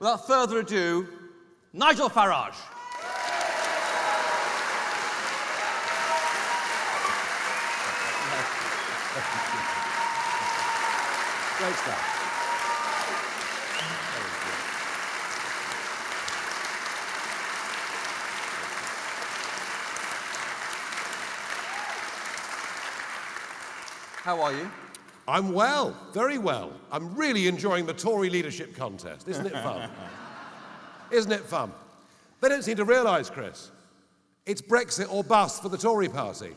without further ado, Nigel Farage. Great stuff. How are you? I'm well, very well. I'm really enjoying the Tory leadership contest. Isn't it fun? Isn't it fun? They don't seem to realise, Chris, it's Brexit or bust for the Tory party.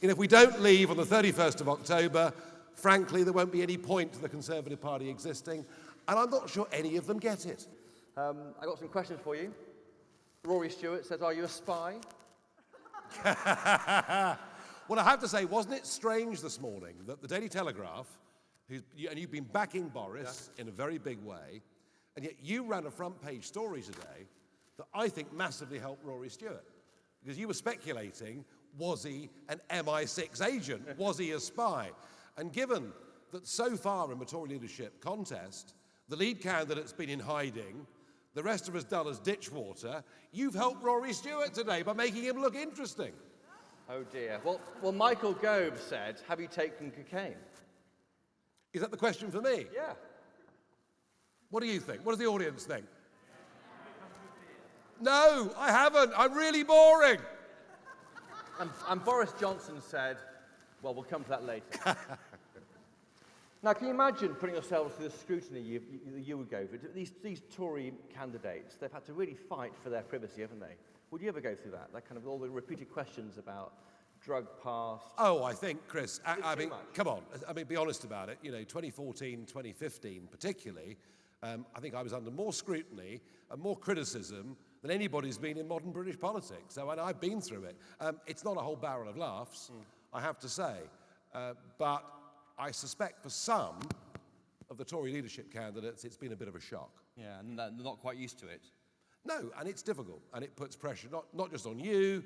And if we don't leave on the 31st of October, frankly, there won't be any point to the Conservative Party existing, and I'm not sure any of them get it. I got some questions for you. Rory Stewart says, are you a spy? Well, I have to say, wasn't it strange this morning that the Daily Telegraph, and you've been backing Boris in a very big way, and yet you ran a front-page story today that I think massively helped Rory Stewart, because you were speculating, was he an MI6 agent? Was he a spy? And given that so far in the Tory leadership contest, the lead candidate's been in hiding, the rest of us dull as ditch water, you've helped Rory Stewart today by making him look interesting. Oh dear. Well, Michael Gove said, have you taken cocaine? Is that the question for me? Yeah. What do you think? What does the audience think? No, I haven't. I'm really boring. And Boris Johnson said, well, we'll come to that later. Now, can you imagine putting yourselves through the scrutiny you would go through? These Tory candidates, they've had to really fight for their privacy, haven't they? Would you ever go through that? That kind of all the repeated questions about drug past? Oh, I think, Chris, I mean, come on. I mean, be honest about it. You know, 2014, 2015 particularly, I think I was under more scrutiny and more criticism than anybody's been in modern British politics. So, and I've been through it. It's not a whole barrel of laughs, I have to say. But I suspect for some of the Tory leadership candidates, it's been a bit of a shock. Yeah, and they're not quite used to it. No, and it's difficult, and it puts pressure not just on you,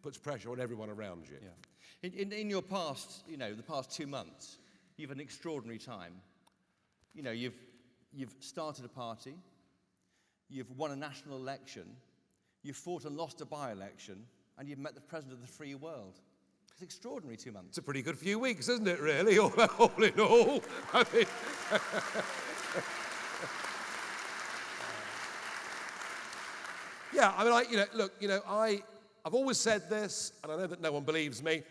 puts pressure on everyone around you. Yeah. In your past, the past 2 months, you've had an extraordinary time. You know, you've started a party, you've won a national election, you've fought and lost a by-election, and you've met the President of the free world. It's extraordinary 2 months. It's a pretty good few weeks, isn't it, really, all in all? I mean, yeah, I mean, I've always said this, and I know that no one believes me,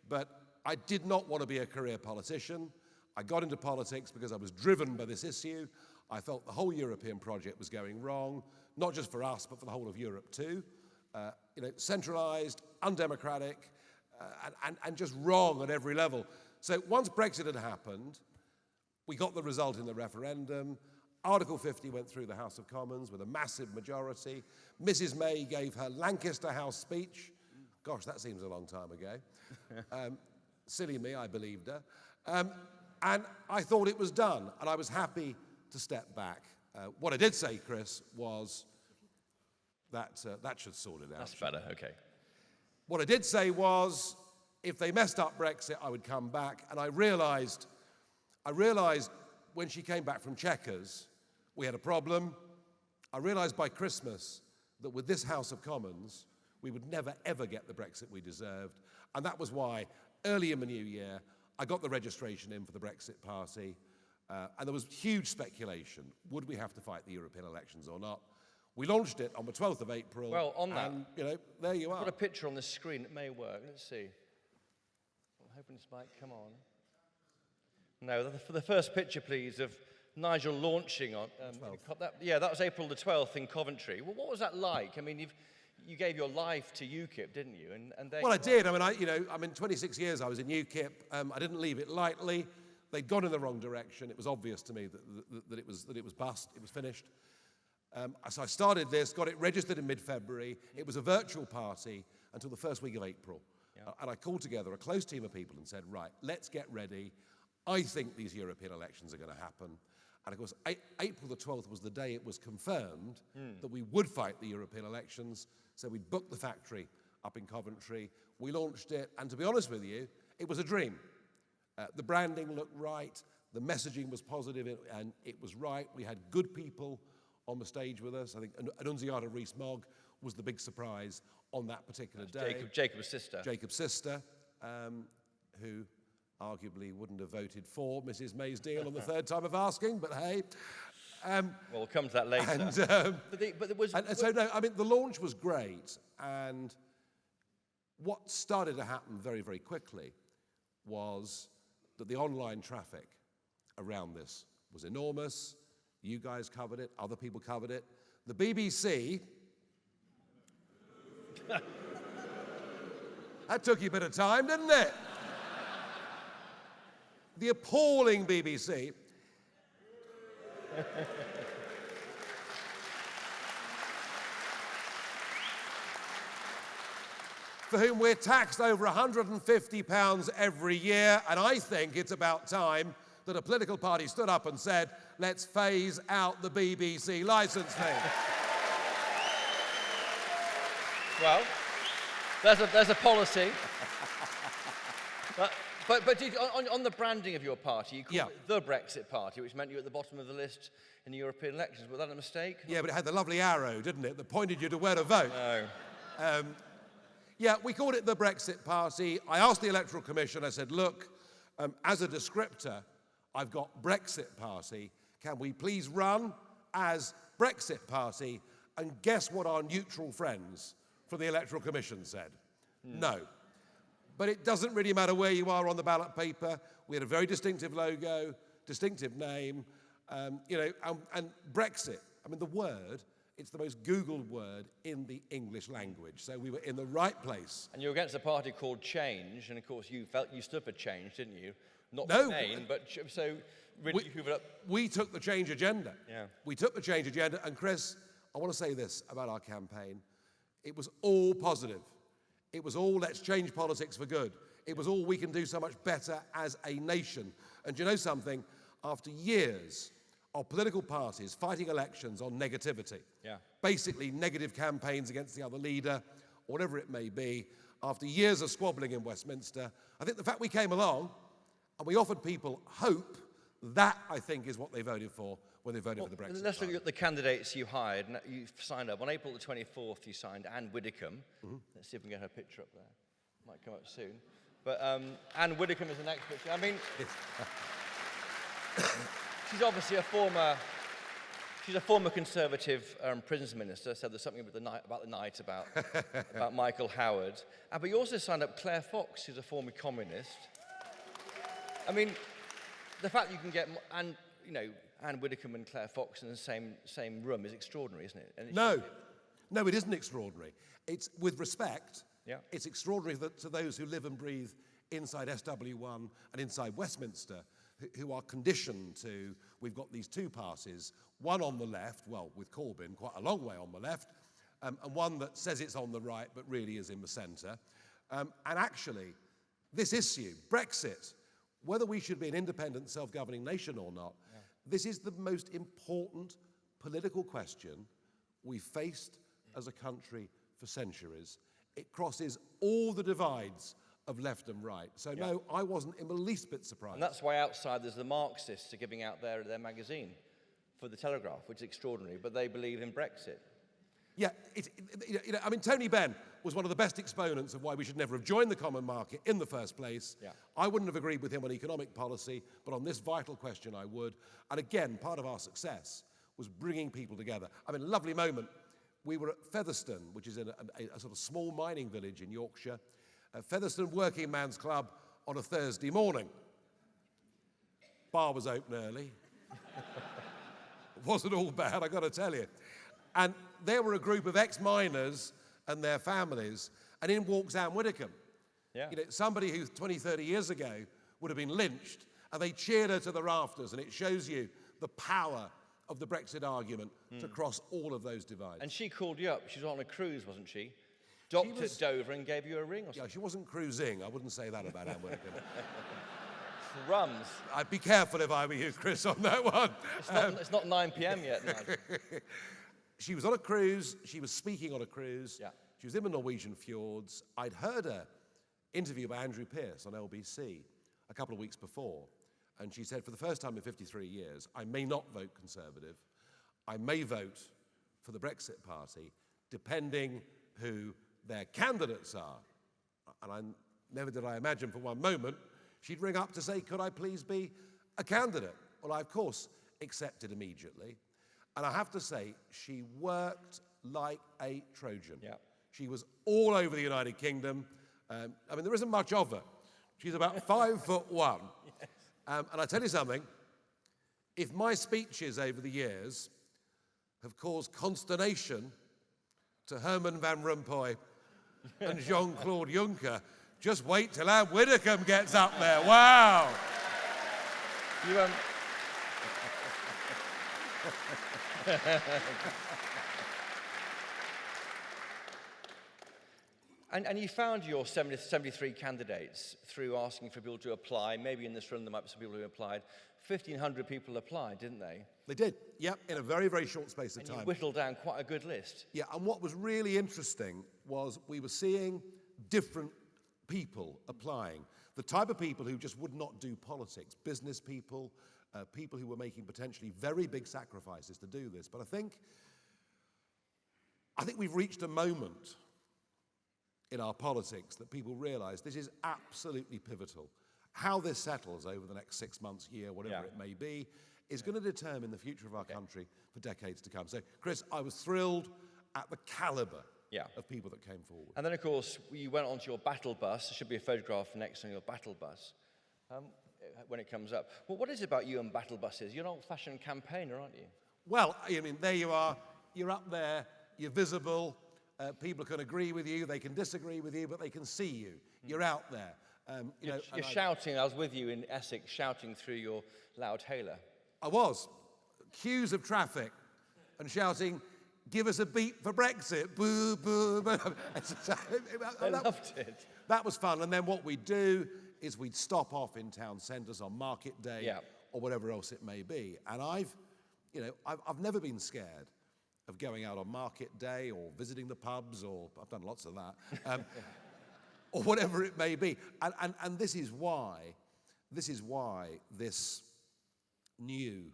but I did not want to be a career politician. I got into politics because I was driven by this issue. I felt the whole European project was going wrong, not just for us, but for the whole of Europe too. Centralised, undemocratic, and just wrong at every level. So once Brexit had happened, we got the result in the referendum. Article 50 went through the House of Commons with a massive majority. Mrs. May gave her Lancaster House speech. Gosh, that seems a long time ago. Silly me, I believed her. And I thought it was done, and I was happy to step back. What I did say, Chris, was that should sort it out. That's better, okay. What I did say was, if they messed up Brexit, I would come back, and I realised when she came back from Chequers, we had a problem. I realised by Christmas that with this House of Commons, we would never, ever get the Brexit we deserved. And that was why, early in the new year, I got the registration in for the Brexit Party. And there was huge speculation. Would we have to fight the European elections or not? We launched it on the 12th of April. Well, on that, and, there you are. I've got a picture on the screen. It may work. Let's see. I'm hoping this might come on. No, for the first picture, please, of Nigel launching on. That was April the 12th in Coventry. Well, what was that like? I mean, you gave your life to UKIP, didn't you? Well, I did. I mean, 26 years I was in UKIP. I didn't leave it lightly. They'd gone in the wrong direction. It was obvious to me that it was bust. It was finished. So I started this, got it registered in mid-February. It was a virtual party until the first week of April. Yeah. And I called together a close team of people and said, right, let's get ready. I think these European elections are going to happen. And of course, April the 12th was the day it was confirmed that we would fight the European elections. So we booked the factory up in Coventry. We launched it. And to be honest with you, it was a dream. The branding looked right. The messaging was positive, and it was right. We had good people on the stage with us. I think Annunziata Rees-Mogg was the big surprise on that particular day. Jacob's sister. Jacob's sister, who arguably wouldn't have voted for Mrs May's deal on the third time of asking, but hey. Well, we'll come to that later. The launch was great, and what started to happen very, very quickly was that the online traffic around this was enormous. You guys covered it, other people covered it. The BBC, that took you a bit of time, didn't it? The appalling BBC. For whom we're taxed over £150 every year, and I think it's about time that a political party stood up and said, let's phase out the BBC licence fee. Well, there's a policy. But did, on the branding of your party, you called it the Brexit Party, which meant you were at the bottom of the list in the European elections. Was that a mistake? Yeah, but it had the lovely arrow, didn't it, that pointed you to where to vote. No. Yeah, we called it the Brexit Party. I asked the Electoral Commission, I said, look, as a descriptor, I've got Brexit Party. Can we please run as Brexit Party? And guess what our neutral friends from the Electoral Commission said? No. But it doesn't really matter where you are on the ballot paper. We had a very distinctive logo, distinctive name, and Brexit. I mean, the word, it's the most Googled word in the English language. So we were in the right place. And you were against a party called Change, and of course you felt you stood for change, didn't you? Not no, the name, but so really you hoovered up. We took the change agenda. Yeah. We took the change agenda, and Chris, I want to say this about our campaign. It was all positive. It was all let's change politics for good. It was all we can do so much better as a nation. And do you know something? After years of political parties fighting elections on negativity, basically negative campaigns against the other leader, or whatever it may be, after years of squabbling in Westminster, I think the fact we came along and we offered people hope, that, I think, is what they voted for when they voted for the Brexit Let's Party. look at the candidates you hired. You signed up. On April the 24th, you signed Anne Widdecombe. Let's see if we can get her picture up there. Might come up soon. But Anne Widdecombe is the next picture. I mean, she's obviously a former Conservative prisons minister, so there's something about the night about Michael Howard. But you also signed up Claire Fox, who's a former communist. I mean, the fact that you can get Anne Widdecombe and Claire Fox in the same room is extraordinary, isn't it? And No, it isn't extraordinary. It's, with respect, Yeah. It's extraordinary that to those who live and breathe inside SW1 and inside Westminster, who are conditioned to, we've got these two parties, one on the left, well, with Corbyn, quite a long way on the left, and one that says it's on the right, but really is in the centre. And actually, this issue, Brexit, whether we should be an independent, self-governing nation or not, this is the most important political question we've faced as a country for centuries. It crosses all the divides of left and right. So no, I wasn't in the least bit surprised. And that's why outside there's the Marxists are giving out their magazine for the Telegraph, which is extraordinary, but they believe in Brexit. Yeah, I mean, Tony Benn was one of the best exponents of why we should never have joined the common market in the first place. Yeah. I wouldn't have agreed with him on economic policy, but on this vital question I would. And again, part of our success was bringing people together. I mean, a lovely moment. We were at Featherstone, which is in a sort of small mining village in Yorkshire, Featherstone Working Man's Club on a Thursday morning. Bar was open early. It wasn't all bad, I got to tell you. And there were a group of ex-miners and their families, and in walks Anne Widdecombe. Yeah. You know, somebody who 20, 30 years ago would have been lynched, and they cheered her to the rafters, and it shows you the power of the Brexit argument to cross all of those divides. And she called you up. She was on a cruise, wasn't she? Docked at Dover and gave you a ring or something. Yeah, she wasn't cruising. I wouldn't say that about Anne Widdecombe. Crumbs. I'd be careful if I were you, Chris, on that one. It's not 9 p.m. yet, Nigel. She was on a cruise. She was speaking on a cruise. Yeah. She was in the Norwegian fjords. I'd heard her interview by Andrew Pearce on LBC a couple of weeks before. And she said, for the first time in 53 years, I may not vote Conservative. I may vote for the Brexit Party, depending who their candidates are. And never did I imagine for one moment she'd ring up to say, could I please be a candidate? Well, I, of course, accepted immediately. And I have to say, she worked like a Trojan. Yeah. She was all over the United Kingdom. I mean, there isn't much of her. She's about 5'1". Yes. And I tell you something, if my speeches over the years have caused consternation to Herman Van Rompuy and Jean-Claude Juncker, just wait till Anne Widdecombe gets up there. Wow! You, And you found your 73 candidates through asking for people to apply. Maybe in this room there might be some people who applied. 1,500 people applied, didn't they? They did, yep, in a very, very short space of and time. You whittled down quite a good list. Yeah, and what was really interesting was we were seeing different people applying. The type of people who just would not do politics, business people, people who were making potentially very big sacrifices to do this. But I think we've reached a moment in our politics that people realize this is absolutely pivotal. How this settles over the next 6 months, year, whatever it may be, is going to determine the future of our country for decades to come. So, Chris, I was thrilled at the caliber of people that came forward. And then, of course, you went onto your battle bus. There should be a photograph next on your battle bus when it comes up. Well, what is it about you and battle buses? You're an old-fashioned campaigner, aren't you? Well, I mean, there you are. You're up there. You're visible. People can agree with you. They can disagree with you, but they can see you. You're out there. You're shouting. I was with you in Essex, shouting through your loud hailer. I was. Queues of traffic and shouting, give us a beat for Brexit. Boo, boo, boo. I loved it. That was fun. And then what we'd do is we'd stop off in town centres on market day or whatever else it may be. And I've never been scared of going out on market day or visiting the pubs, or I've done lots of that, or whatever it may be. And this is why this new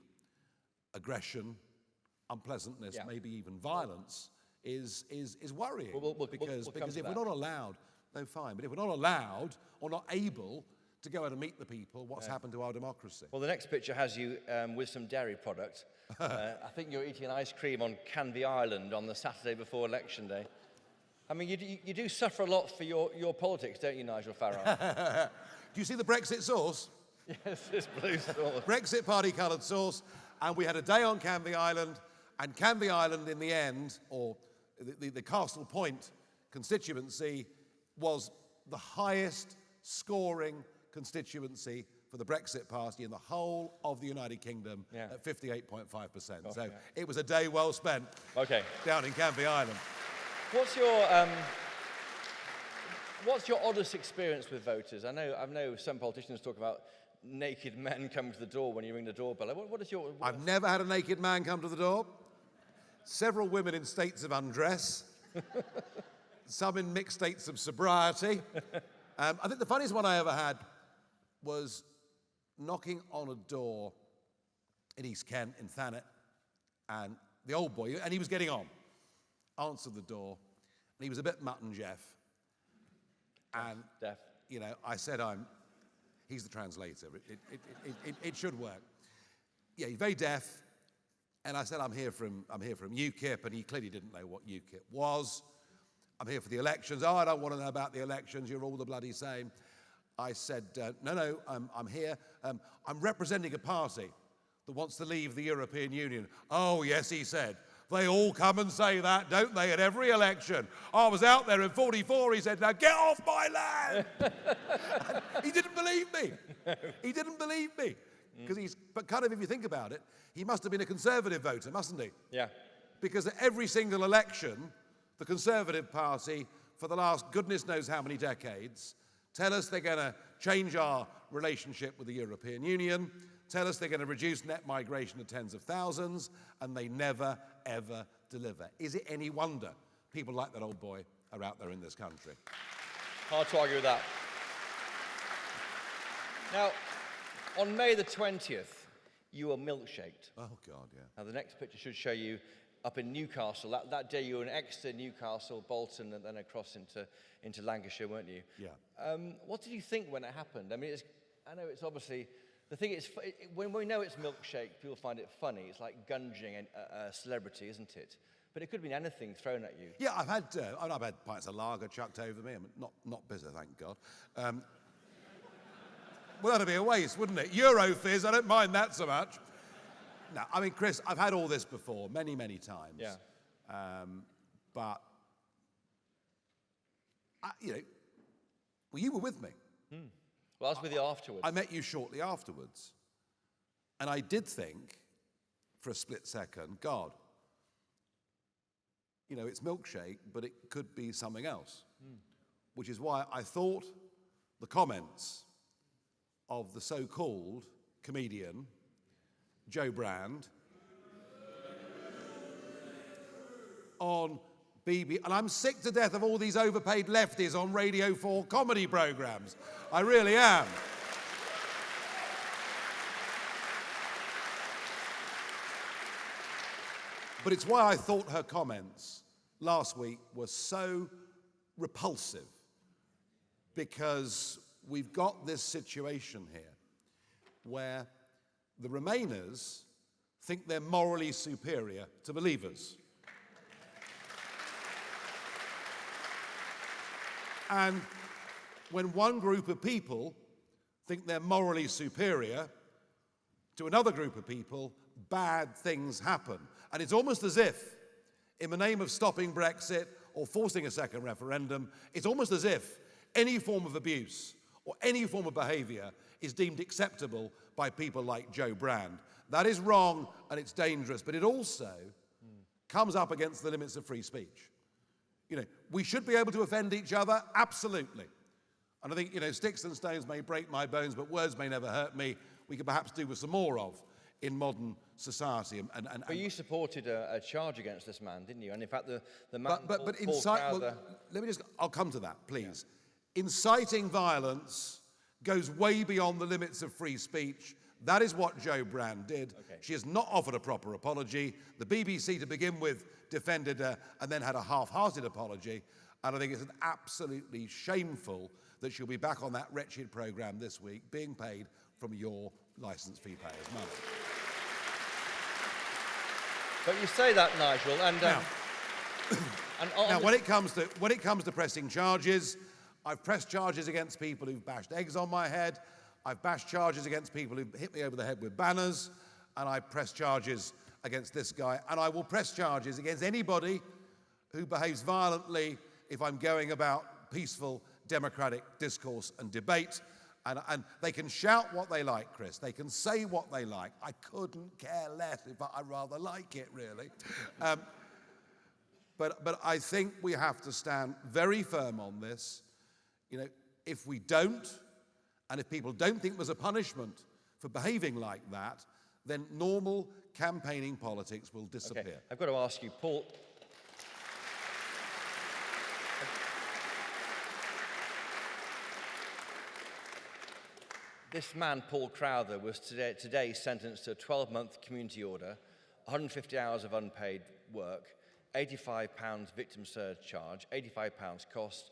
aggression, unpleasantness, maybe even violence is worrying. Because if we're not allowed, no fine, but if we're not allowed or not able to go out and meet the people, what's happened to our democracy? Well, the next picture has you with some dairy product. I think you're eating an ice cream on Canvey Island on the Saturday before Election Day. I mean, you do suffer a lot for your politics, don't you, Nigel Farage? Do you see the Brexit sauce? Yes, this blue sauce. Brexit party-coloured sauce. And we had a day on Canvey Island, and Canvey Island in the end, or the Castle Point constituency, was the highest scoring constituency for the Brexit Party in the whole of the United Kingdom at 58.5%. So it was a day well spent down in Canvey Island. What's your oddest experience with voters? I know some politicians talk about naked men coming to the door when you ring the doorbell. What is your... I've never had a naked man come to the door. Several women in states of undress. Some in mixed states of sobriety. I think the funniest one I ever had was knocking on a door in East Kent, in Thanet, and the old boy, and he was getting on, answered the door, and he was a bit Mutt and Jeff. And, I said, he's the translator. It should work. Yeah, he's very deaf. And I said, I'm here from UKIP, and he clearly didn't know what UKIP was. I'm here for the elections. Oh, I don't want to know about the elections. You're all the bloody same. I said, no, I'm here. I'm representing a party that wants to leave the European Union. Oh, yes, he said. They all come and say that, don't they, at every election? I was out there in 44, he said, now get off my land! He didn't believe me. He didn't believe me. But kind of, if you think about it, he must have been a Conservative voter, mustn't he? Yeah. Because at every single election, the Conservative Party, for the last goodness knows how many decades, tell us they're going to change our relationship with the European Union, tell us they're going to reduce net migration to tens of thousands, and they never, ever deliver. Is it any wonder people like that old boy are out there in this country? Hard to argue with that. Now, on May the 20th, you were milkshaked. Oh, God, yeah. Now, the next picture should show you up in Newcastle. That day you were in Exeter, Newcastle, Bolton, and then across into Lancashire, weren't you? Yeah. What did you think when it happened? I mean, I know it's obviously... The thing is, when we know it's milkshake, people find it funny. It's like gunging a celebrity, isn't it? But it could have been anything thrown at you. Yeah, I've had pints of lager chucked over me. I mean, not bitter, thank God. Well, that'd be a waste, wouldn't it? Eurofizz, I don't mind that so much. No, I mean, Chris, I've had all this before, many, many times. Yeah. But, you know, well, you were with me. Well, I was with you afterwards. I met you shortly afterwards. And I did think, for a split second, God, you know, it's milkshake, but it could be something else. Which is why I thought the comments of the so-called comedian, Joe Brand, on BB, and I'm sick to death of all these overpaid lefties on Radio 4 comedy programs. I really am. But it's why I thought her comments last week were so repulsive, because we've got this situation here where the Remainers think they're morally superior to Believers. And when one group of people think they're morally superior to another group of people, bad things happen. And it's almost as if, in the name of stopping Brexit or forcing a second referendum, it's almost as if any form of abuse or any form of behavior is deemed acceptable by people like Joe Brand. That is wrong and it's dangerous, but it also comes up against the limits of free speech. You know, we should be able to offend each other, absolutely. And I think, you know, sticks and stones may break my bones, but words may never hurt me. We could perhaps do with some more of in modern society. But you supported a charge against this man, didn't you? And in fact, the man but Paul well, Crowther... let me just, I'll come to that, please. Yeah. Inciting violence goes way beyond the limits of free speech. That is what Joe Brand did. Okay. She has not offered a proper apology. The BBC, to begin with, defended her and then had a half-hearted apology. And I think it's absolutely shameful that she'll be back on that wretched programme this week, being paid from your licence fee payers' money. But you say that, Nigel, and now when it comes to pressing charges, I've pressed charges against people who've bashed eggs on my head. I've bashed charges against people who've hit me over the head with banners, and I press charges against this guy, and I will press charges against anybody who behaves violently if I'm going about peaceful democratic discourse and debate. And they can shout what they like, Chris. They can say what they like. I couldn't care less if I rather like it, really. But I think we have to stand very firm on this. You know, if we don't, and if people don't think there's a punishment for behaving like that, then normal campaigning politics will disappear. Okay. I've got to ask you, Paul. This man, Paul Crowther, was today sentenced to a 12-month community order, 150 hours of unpaid work, £85 victim surcharge, £85 cost,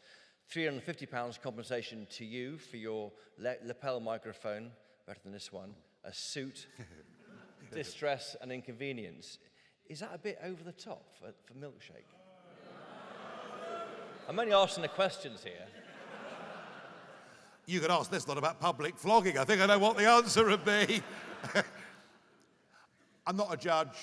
£350 compensation to you for your lapel microphone, better than this one, a suit, distress and inconvenience. Is that a bit over the top for Milkshake? I'm only asking the questions here. You could ask this lot about public flogging. I think I know what the answer would be. I'm not a judge.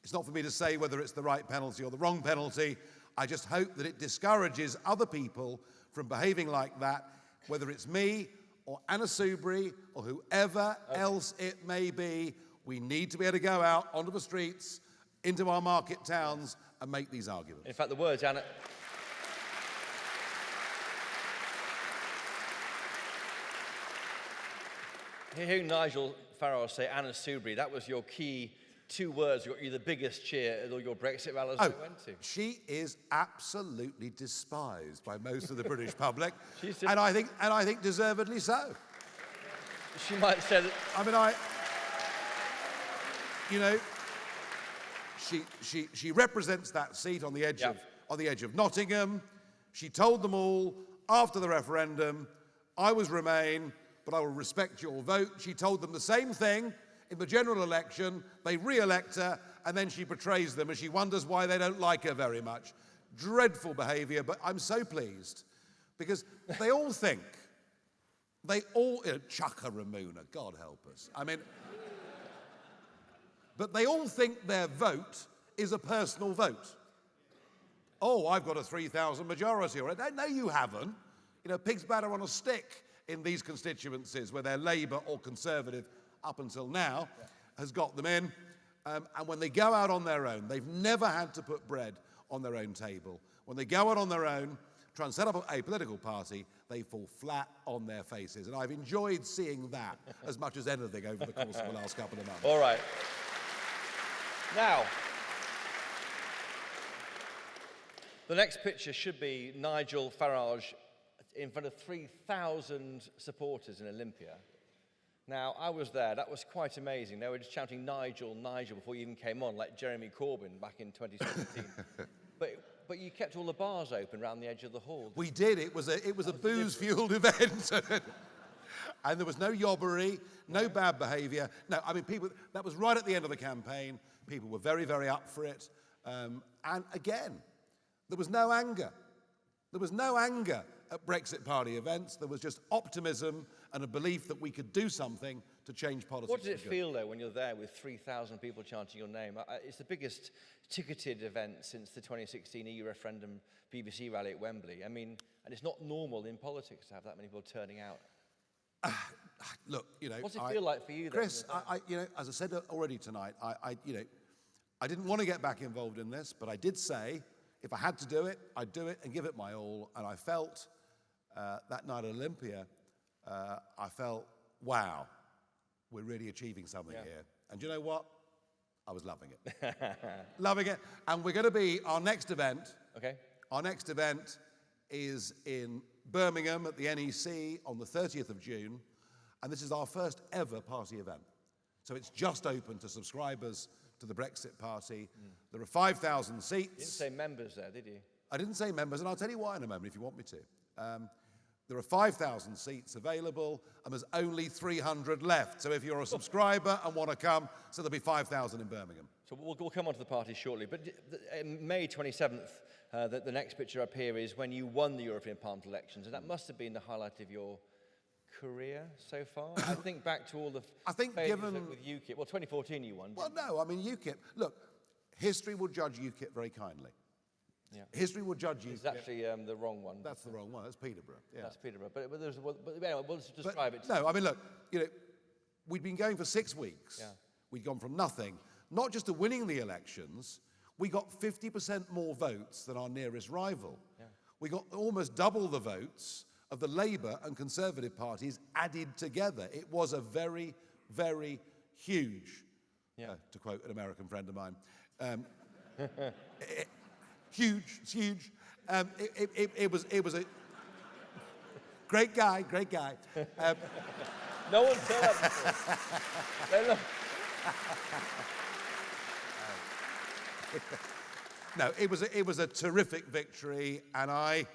It's not for me to say whether it's the right penalty or the wrong penalty. I just hope that it discourages other people from behaving like that, whether it's me or Anna Soubry or whoever else it may be. We need to be able to go out onto the streets, into our market towns, and make these arguments. In fact, the words, Anna... Hearing Nigel Farage say Anna Soubry, that was your key 2 words, you the biggest cheer at all your Brexit rallies you went to. She is absolutely despised by most of the British public, and I think deservedly so. She might say that... I mean, you know, she represents that seat on the edge of Nottingham. She told them all after the referendum, I was Remain, but I will respect your vote. She told them the same thing in the general election. They re-elect her, and then she betrays them, and she wonders why they don't like her very much. Dreadful behaviour, but I'm so pleased because they all think, Chaka Ramuna, God help us. I mean, but they all think their vote is a personal vote. Oh, I've got a 3,000 majority. Or no, you haven't. You know, pig's batter on a stick in these constituencies where they're Labour or Conservative up until now has got them in. And when they go out on their own, they've never had to put bread on their own table. When they go out on their own, try and set up a political party, they fall flat on their faces. And I've enjoyed seeing that as much as anything over the course of the last couple of months. All right. Now, the next picture should be Nigel Farage in front of 3,000 supporters in Olympia. Now, I was there. That was quite amazing. They were just shouting Nigel, Nigel before you even came on, like Jeremy Corbyn back in 2017. But you kept all the bars open around the edge of the hall. We did. It was a booze-fueled event. And there was no yobbery, no bad behaviour. No, I mean, that was right at the end of the campaign. People were very, very up for it. And again, there was no anger. There was no anger at Brexit Party events. There was just optimism and a belief that we could do something to change politics. What does it feel, though, when you're there with 3,000 people chanting your name? It's the biggest ticketed event since the 2016 EU referendum BBC rally at Wembley. I mean, and it's not normal in politics to have that many people turning out. Look, you know... What's it feel like for you, Chris, you know, as I said already tonight, you know, I didn't want to get back involved in this, but I did say, if I had to do it, I'd do it and give it my all. And I felt that night at Olympia, I felt, wow, we're really achieving something here. And you know what? I was loving it. Loving it. And we're going to be, our next event, our next event is in Birmingham at the NEC on the 30th of June. And this is our first ever party event. So it's just open to subscribers to the Brexit Party. There are 5,000 seats. You didn't say members there, did you? I didn't say members, and I'll tell you why in a moment if you want me to. There are 5,000 seats available, and there's only 300 left. So if you're a subscriber and want to come, so there'll be 5,000 in Birmingham. So we'll come on to the party shortly. But May 27th, the next picture up here is when you won the European Parliament elections, and that must have been the highlight of your career so far. I think back to all the failures with UKIP. Well, 2014 you won. Well, no, I mean UKIP. Look, history will judge UKIP very kindly. Yeah. History will judge UKIP. It's actually the wrong one. That's the wrong one. That's Peterborough. Yeah. That's Peterborough. But anyway, we'll just describe it. No, I mean, look, you know, we'd been going for 6 weeks. Yeah. We'd gone from nothing, not just to winning the elections. We got 50% more votes than our nearest rival. Yeah. We got almost double the votes of the Labour and Conservative parties added together. It was a very, very huge, to quote an American friend of mine, huge, it's huge. It was a great guy. No one said that before. No, it was a terrific victory, and I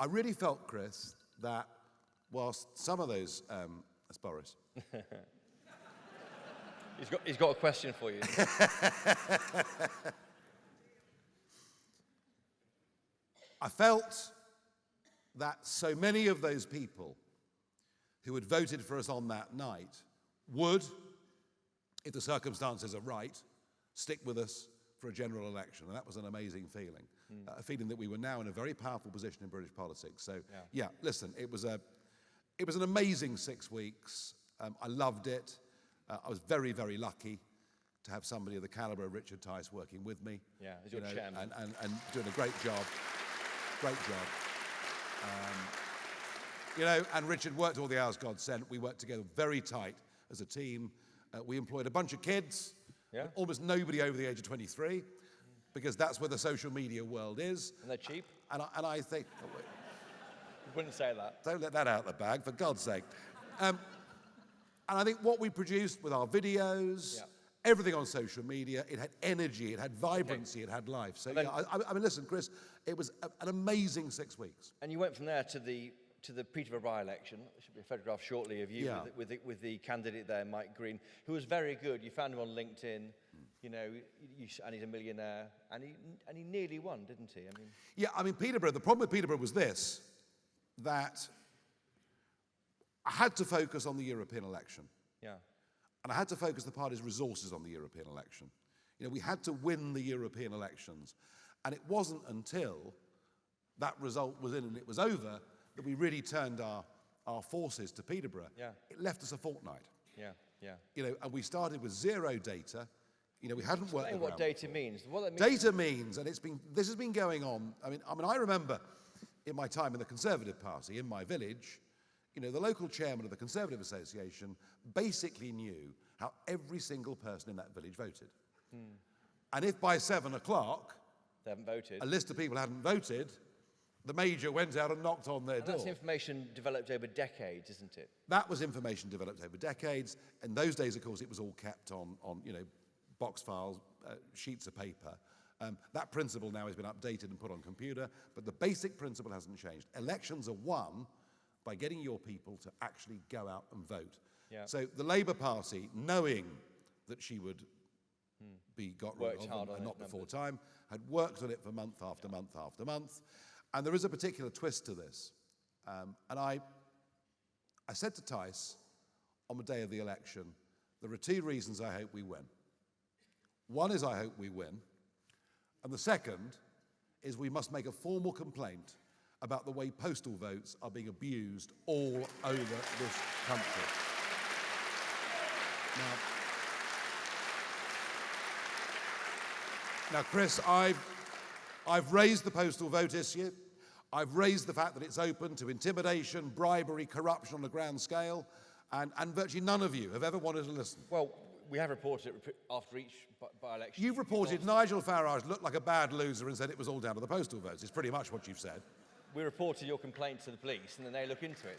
really felt, Chris, that whilst some of those, that's Boris. He's got a question for you. I felt that so many of those people who had voted for us on that night would, if the circumstances are right, stick with us for a general election. And that was an amazing feeling. A feeling that we were now in a very powerful position in British politics. So, listen, it was an amazing 6 weeks. I loved it. I was very, very lucky to have somebody of the calibre of Richard Tice working with me. Yeah, as your chairman. And doing a great job. Great job. You know, and Richard worked all the hours God sent. We worked together very tight as a team. We employed a bunch of kids, almost nobody over the age of 23, because that's where the social media world is. And they're cheap? And I think... You wouldn't say that. Don't let that out of the bag, for God's sake. And I think what we produced with our videos, everything on social media, it had energy, it had vibrancy, it had life. So I mean, listen, Chris, it was an amazing 6 weeks. And you went from there to the Peterborough by-election. There should be a photograph shortly of you with the candidate there, Mike Green, who was very good. You found him on LinkedIn, you know, and he's a millionaire, and he nearly won, didn't he? I mean, yeah, I mean, Peterborough. The problem with Peterborough was this: that I had to focus on the European election. Yeah. And I had to focus the party's resources on the European election. You know, we had to win the European elections. And it wasn't until that result was in and it was over that we really turned our forces to Peterborough. Yeah. It left us a fortnight. Yeah, yeah. You know, and we started with zero data. You know, we hadn't worked. Explain what data means. What that means. Data means, and this has been going on. I mean, I remember in my time in the Conservative Party, in my village, you know, the local chairman of the Conservative Association basically knew how every single person in that village voted. And if by 7 o'clock they haven't voted, a list of people hadn't voted, the major went out and knocked on their door. That's information developed over decades, isn't it? That was information developed over decades. In those days, of course, it was all kept on you know, box files, sheets of paper. That principle now has been updated and put on computer, but the basic principle hasn't changed. Elections are won by getting your people to actually go out and vote. Yeah. So the Labour Party, knowing that she would be got rid of and not before time, had worked on it for month after month after month. And there is a particular twist to this. And I said to Tice on the day of the election, there are 2 reasons I hope we win. One is I hope we win. And the second is we must make a formal complaint about the way postal votes are being abused all over this country. Now, Chris, I've raised the postal vote issue. I've raised the fact that it's open to intimidation, bribery, corruption on a grand scale, and virtually none of you have ever wanted to listen. Well, we have reported it after each by-election. You've reported Nigel Farage looked like a bad loser and said it was all down to the postal votes. It's pretty much what you've said. We reported your complaint to the police, and then they look into it.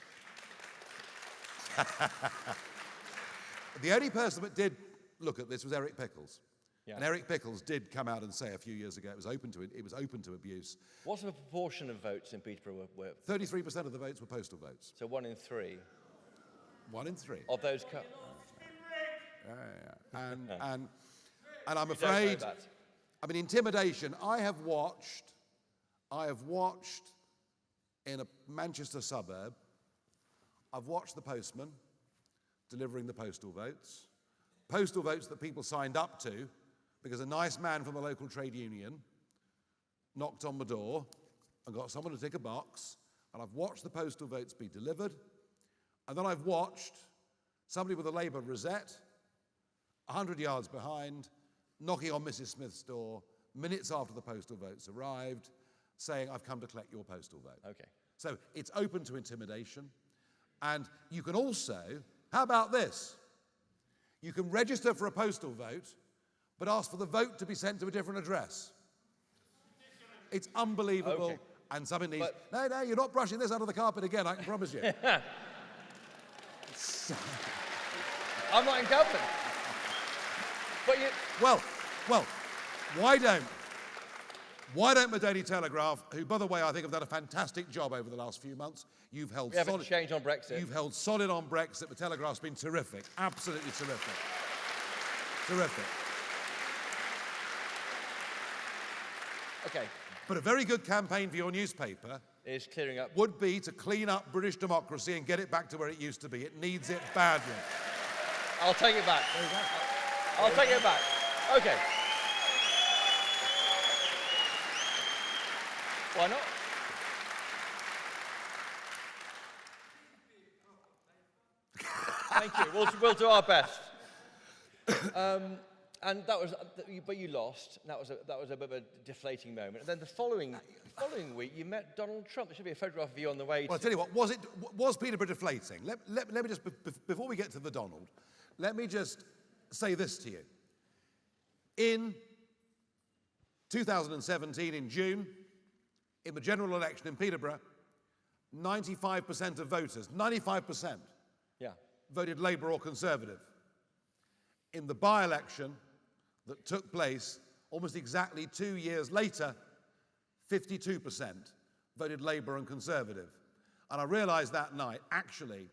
The only person that did look at this was Eric Pickles. Yeah. And Eric Pickles did come out and say a few years ago it was open to abuse. What's the proportion of votes in Peterborough were 33% of the votes were postal votes. So 1 in 3. 1 in 3. Of those Yeah. And I'm afraid, I mean, intimidation. I have watched in a Manchester suburb, I've watched the postman delivering the postal votes that people signed up to because a nice man from the local trade union knocked on the door and got someone to tick a box, and I've watched the postal votes be delivered, and then I've watched somebody with a Labour rosette 100 yards behind, knocking on Mrs. Smith's door minutes after the postal votes arrived, saying, I've come to collect your postal vote. Okay. So it's open to intimidation. And you can also, how about this? You can register for a postal vote, but ask for the vote to be sent to a different address. It's unbelievable. Okay. And something needs, no, you're not brushing this under the carpet again, I can promise you. I'm not in government. But you... Well, why don't the Daily Telegraph, who, by the way, I think have done a fantastic job over the last few months, you've held solid... We haven't changed on Brexit. You've held solid on Brexit. The Telegraph's been terrific. Absolutely terrific. Terrific. Okay. But a very good campaign for your newspaper Is clearing up. would be to clean up British democracy and get it back to where it used to be. It needs it badly. I'll take it back. There you go. I'll take it back. Okay. Why not? Thank you. We'll do our best. And that was, but you lost. That was a bit of a deflating moment. And then the following week, you met Donald Trump. There should be a photograph of you on the way. Well, I'll tell you what. Was Peterborough deflating? Let me just before we get to the Donald, let me just say this to you. In 2017, in June, in the general election in Peterborough, 95% of voters, 95%, Yeah. voted Labour or Conservative. In the by-election that took place almost exactly 2 years later, 52% voted Labour and Conservative. And I realised that night, actually,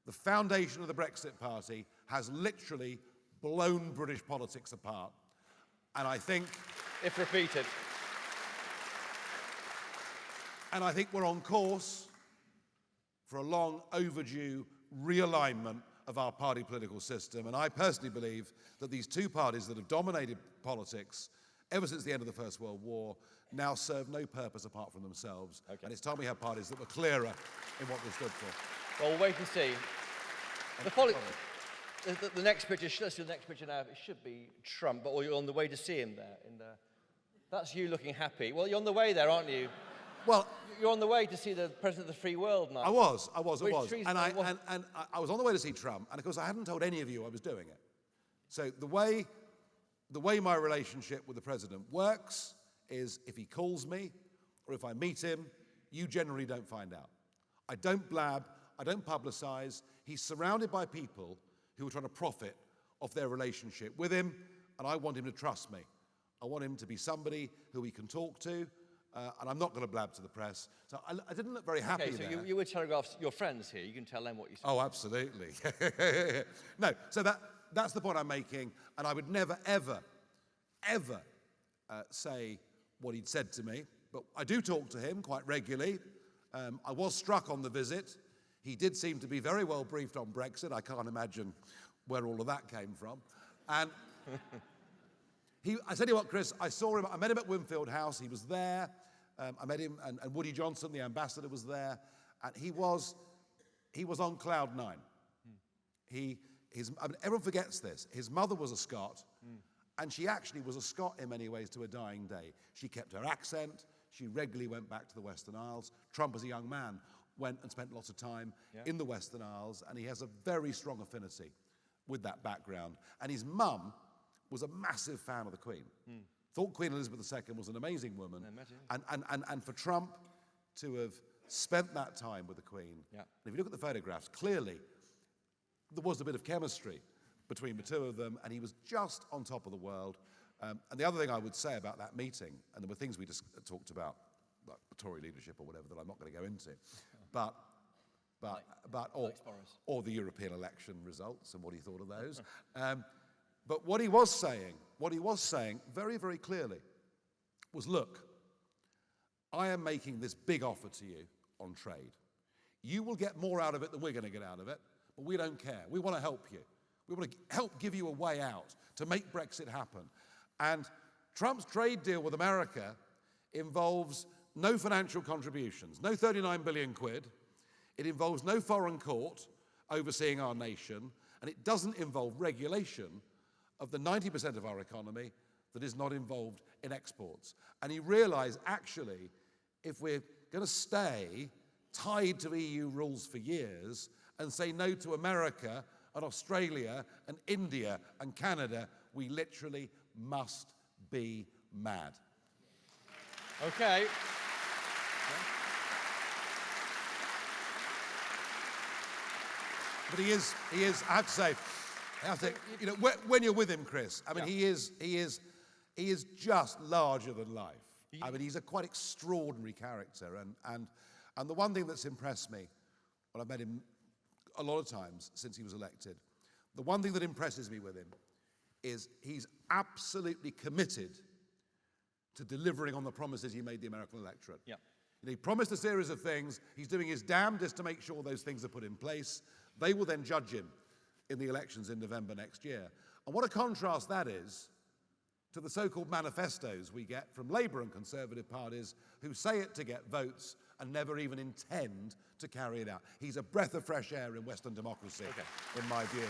the foundation of the Brexit Party has literally blown British politics apart. And I think... If repeated. And I think we're on course for a long overdue realignment of our party political system. And I personally believe that these two parties that have dominated politics ever since the end of the First World War now serve no purpose apart from themselves. Okay. And it's time we have parties that were clearer in what they stood for. Well, we'll wait and see. The next picture, let's do the next picture now. It should be Trump, but you're on the way to see him there. That's you looking happy. Well, you're on the way there, aren't you? Well, you're on the way to see the President of the Free World now. I was. And I was on the way to see Trump, and of course I hadn't told any of you I was doing it. So the way my relationship with the President works is if he calls me, or if I meet him, you generally don't find out. I don't blab, I don't publicize. He's surrounded by people who are trying to profit off their relationship with him, and I want him to trust me. I want him to be somebody who he can talk to, and I'm not going to blab to the press. So I didn't look very happy there. Okay, so you would telegraph your friends here. You can tell them what you said. Oh, absolutely. No, so that's the point I'm making, and I would never, ever, ever say what he'd said to me, but I do talk to him quite regularly. I was struck on the visit. He did seem to be very well briefed on Brexit. I can't imagine where all of that came from. And I tell you what, Chris, I met him at Winfield House. He was there. I met him, and Woody Johnson, the ambassador, was there. And he was on cloud nine. Everyone forgets this. His mother was a Scot, and she actually was a Scot in many ways to her dying day. She kept her accent. She regularly went back to the Western Isles. Trump, as a young man, went and spent lots of time in the Western Isles, and he has a very strong affinity with that background. And his mum was a massive fan of the Queen. Thought Queen Elizabeth II was an amazing woman. And for Trump to have spent that time with the Queen, and if you look at the photographs, clearly there was a bit of chemistry between the two of them, and he was just on top of the world. And the other thing I would say about that meeting, and there were things we just talked about, like the Tory leadership or whatever, that I'm not going to go into, or the European election results and what he thought of those. But what he was saying very, very clearly was, look, I am making this big offer to you on trade. You will get more out of it than we're going to get out of it, but we don't care. We want to help you. We want to help give you a way out to make Brexit happen. And Trump's trade deal with America involves no financial contributions, no 39 billion quid. It involves no foreign court overseeing our nation, and it doesn't involve regulation of the 90% of our economy that is not involved in exports. And he realized, actually, if we're going to stay tied to EU rules for years and say no to America and Australia and India and Canada, we literally must be mad. Okay. But he is, I have to say, you know, when you're with him, Chris, I mean, he is just larger than life. I mean, he's a quite extraordinary character, and the one thing that's impressed me, well, I've met him a lot of times since he was elected, the one thing that impresses me with him is he's absolutely committed to delivering on the promises he made the American electorate. Yeah. You know, he promised a series of things. He's doing his damnedest to make sure those things are put in place. They will then judge him in the elections in November next year. And what a contrast that is to the so-called manifestos we get from Labour and Conservative parties who say it to get votes and never even intend to carry it out. He's a breath of fresh air in Western democracy, in my view.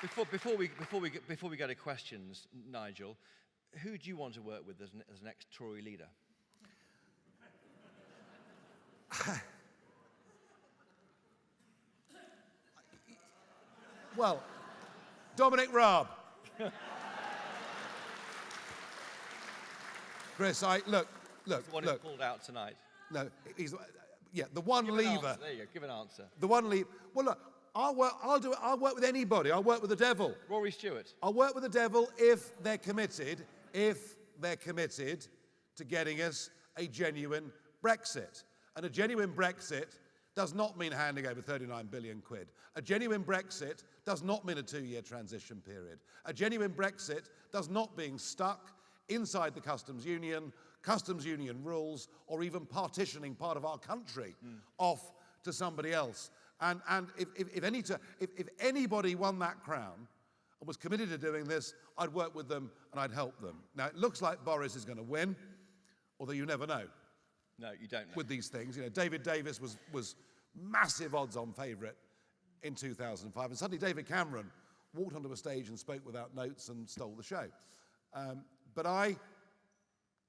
Before we go to questions, Nigel, who do you want to work with as next Tory leader? Well, Dominic Raab. Chris, That's the one who pulled out tonight. No, he's, yeah, the one Give lever. An answer. There you go, give an answer. The one lever. Well, look, I'll work with anybody. I'll work with the devil. Rory Stewart. I'll work with the devil if they're committed to getting us a genuine Brexit. And a genuine Brexit does not mean handing over 39 billion quid. A genuine Brexit does not mean a 2-year transition period. A genuine Brexit does not being stuck inside the customs union rules, or even partitioning part of our country off to somebody else. And if anybody won that crown and was committed to doing this, I'd work with them and I'd help them. Now, it looks like Boris is going to win, although you never know. No, you don't know. With these things. You know, David Davis was massive odds-on favourite in 2005, and suddenly David Cameron walked onto a stage and spoke without notes and stole the show. But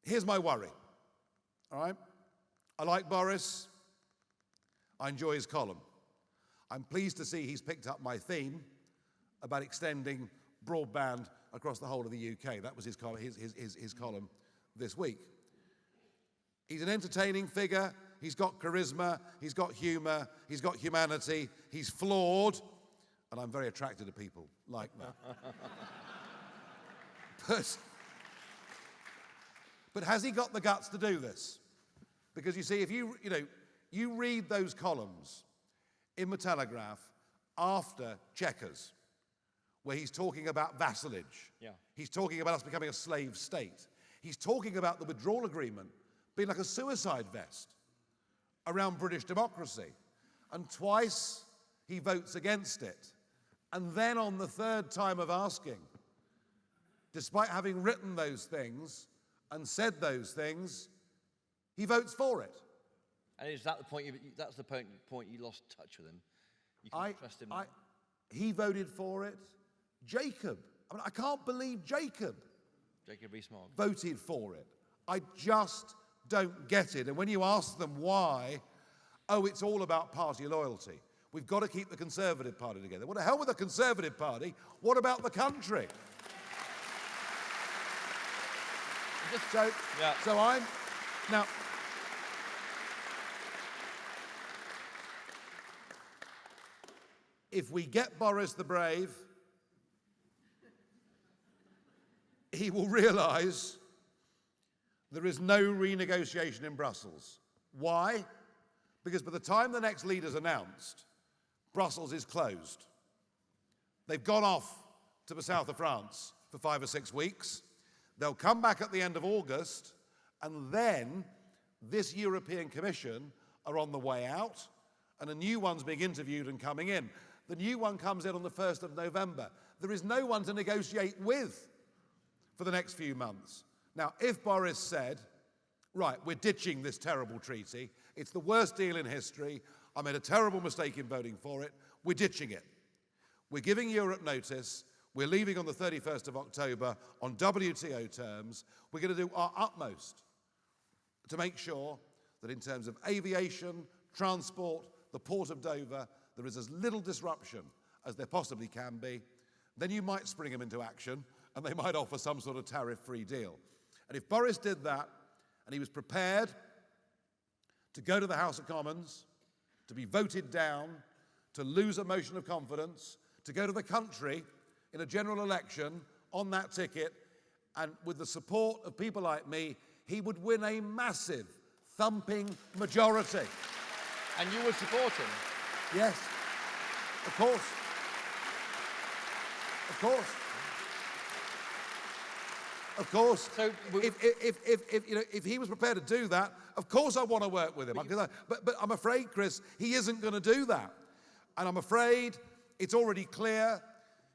here's my worry, all right? I like Boris. I enjoy his column. I'm pleased to see he's picked up my theme about extending broadband across the whole of the UK. That was his column this week. He's an entertaining figure. He's got charisma. He's got humour. He's got humanity. He's flawed. And I'm very attracted to people like that. But has he got the guts to do this? Because you see, if you read those columns in the Telegraph after Chequers, where he's talking about vassalage. Yeah. He's talking about us becoming a slave state. He's talking about the withdrawal agreement being like a suicide vest around British democracy. And twice he votes against it. And then on the third time of asking, despite having written those things and said those things, he votes for it. And is that the point? That's the point you lost touch with him. You can't trust him. He voted for it. Jacob. I mean, I can't believe Jacob Rees-Mogg voted for it. I just don't get it. And when you ask them why, oh, it's all about party loyalty. We've got to keep the Conservative Party together. What the hell with the Conservative Party? What about the country? So I'm now. If we get Boris the Brave, he will realise there is no renegotiation in Brussels. Why? Because by the time the next leader's announced, Brussels is closed. They've gone off to the south of France for 5 or 6 weeks. They'll come back at the end of August, and then this European Commission are on the way out, and a new one's being interviewed and coming in. The new one comes in on the 1st of November. There is no one to negotiate with for the next few months. Now, if Boris said, right, we're ditching this terrible treaty, it's the worst deal in history, I made a terrible mistake in voting for it, we're ditching it. We're giving Europe notice, we're leaving on the 31st of October on WTO terms, we're going to do our utmost to make sure that in terms of aviation, transport, the port of Dover, there is as little disruption as there possibly can be. Then you might spring them into action and they might offer some sort of tariff-free deal. And if Boris did that and he was prepared to go to the House of Commons, to be voted down, to lose a motion of confidence, to go to the country in a general election on that ticket, and with the support of people like me, he would win a massive, thumping majority. And you would support him? Yes, of course. Of course. Of course. So if he was prepared to do that, of course I want to work with him. But I'm afraid, Chris, he isn't going to do that. And I'm afraid it's already clear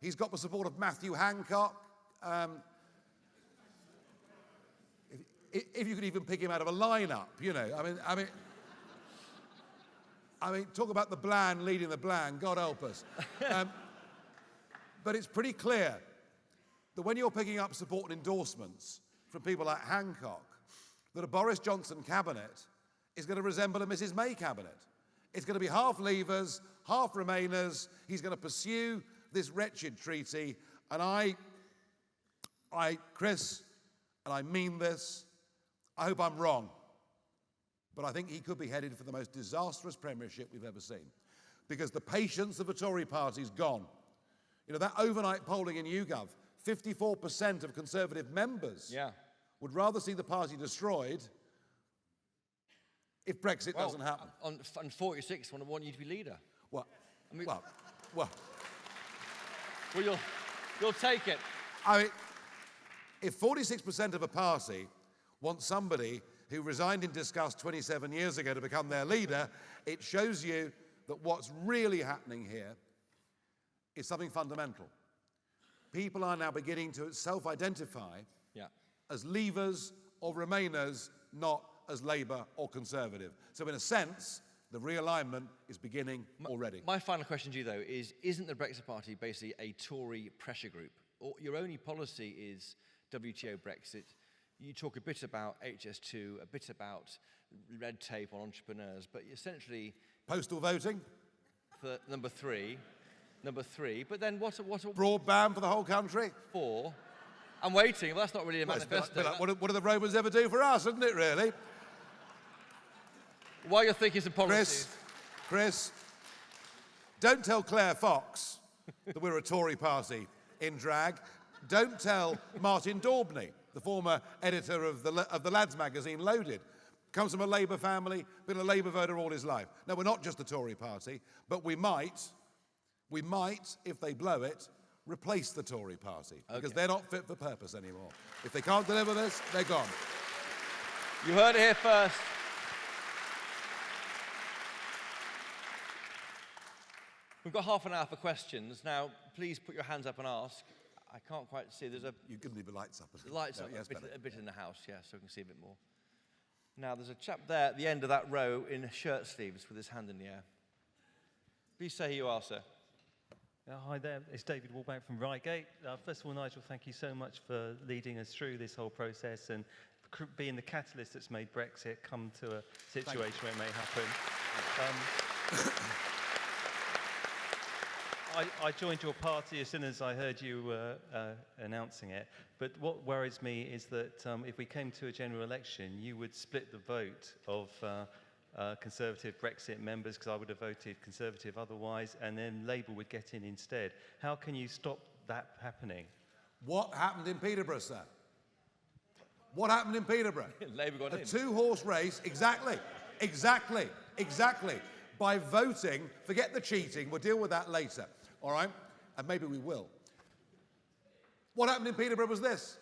he's got the support of Matthew Hancock. If you could even pick him out of a lineup, you know. I mean, talk about the bland leading the bland, God help us. But it's pretty clear that when you're picking up support and endorsements from people like Hancock, that a Boris Johnson cabinet is going to resemble a Mrs. May cabinet. It's going to be half Leavers, half Remainers. He's going to pursue this wretched treaty. And Chris, and I mean this, I hope I'm wrong. but I think he could be headed for the most disastrous premiership we've ever seen. Because the patience of the Tory party's gone. You know, that overnight polling in YouGov, 54% of Conservative members would rather see the party destroyed if Brexit doesn't happen. And 46 want you to be leader. Well, I mean, well, you'll take it. I mean, if 46% of a party want somebody who resigned in disgust 27 years ago to become their leader, it shows you that what's really happening here is something fundamental. People are now beginning to self-identify as Leavers or Remainers, not as Labour or Conservative. So in a sense, the realignment is beginning already. My final question to you, though, is, isn't the Brexit Party basically a Tory pressure group? Or your only policy is WTO Brexit. You talk a bit about HS2, a bit about red tape on entrepreneurs, but essentially... Postal voting? For number three, but then what broadband for the whole country? 4. I'm waiting. Well, that's not really a manifesto. Like, what do the Romans ever do for us, isn't it, really? While you're thinking some policies... Chris, don't tell Claire Fox that we're a Tory party in drag. Don't tell Martin Daubney, the former editor of the Lads magazine Loaded. Comes from a Labour family, been a Labour voter all his life. No, we're not just a Tory party, but we might, if they blow it, replace the Tory party. Because they're not fit for purpose anymore. If they can't deliver this, they're gone. You heard it here first. We've got half an hour for questions. Now, please put your hands up and ask. I can't quite see. You can leave the lights up. The lights up a bit in the house, so we can see a bit more. Now, there's a chap there at the end of that row in shirt sleeves with his hand in the air. Please say who you are, sir. Hi there, it's David Walbank from Reigate. First of all, Nigel, thank you so much for leading us through this whole process and being the catalyst that's made Brexit come to a situation where it may happen. I joined your party as soon as I heard you announcing it, but what worries me is that if we came to a general election, you would split the vote of Conservative Brexit members, because I would have voted Conservative otherwise, and then Labour would get in instead. How can you stop that happening? What happened in Peterborough, sir? What happened in Peterborough? Labour got in. A two-horse race, exactly. By voting, forget the cheating, we'll deal with that later, all right? And maybe we will. What happened in Peterborough was this.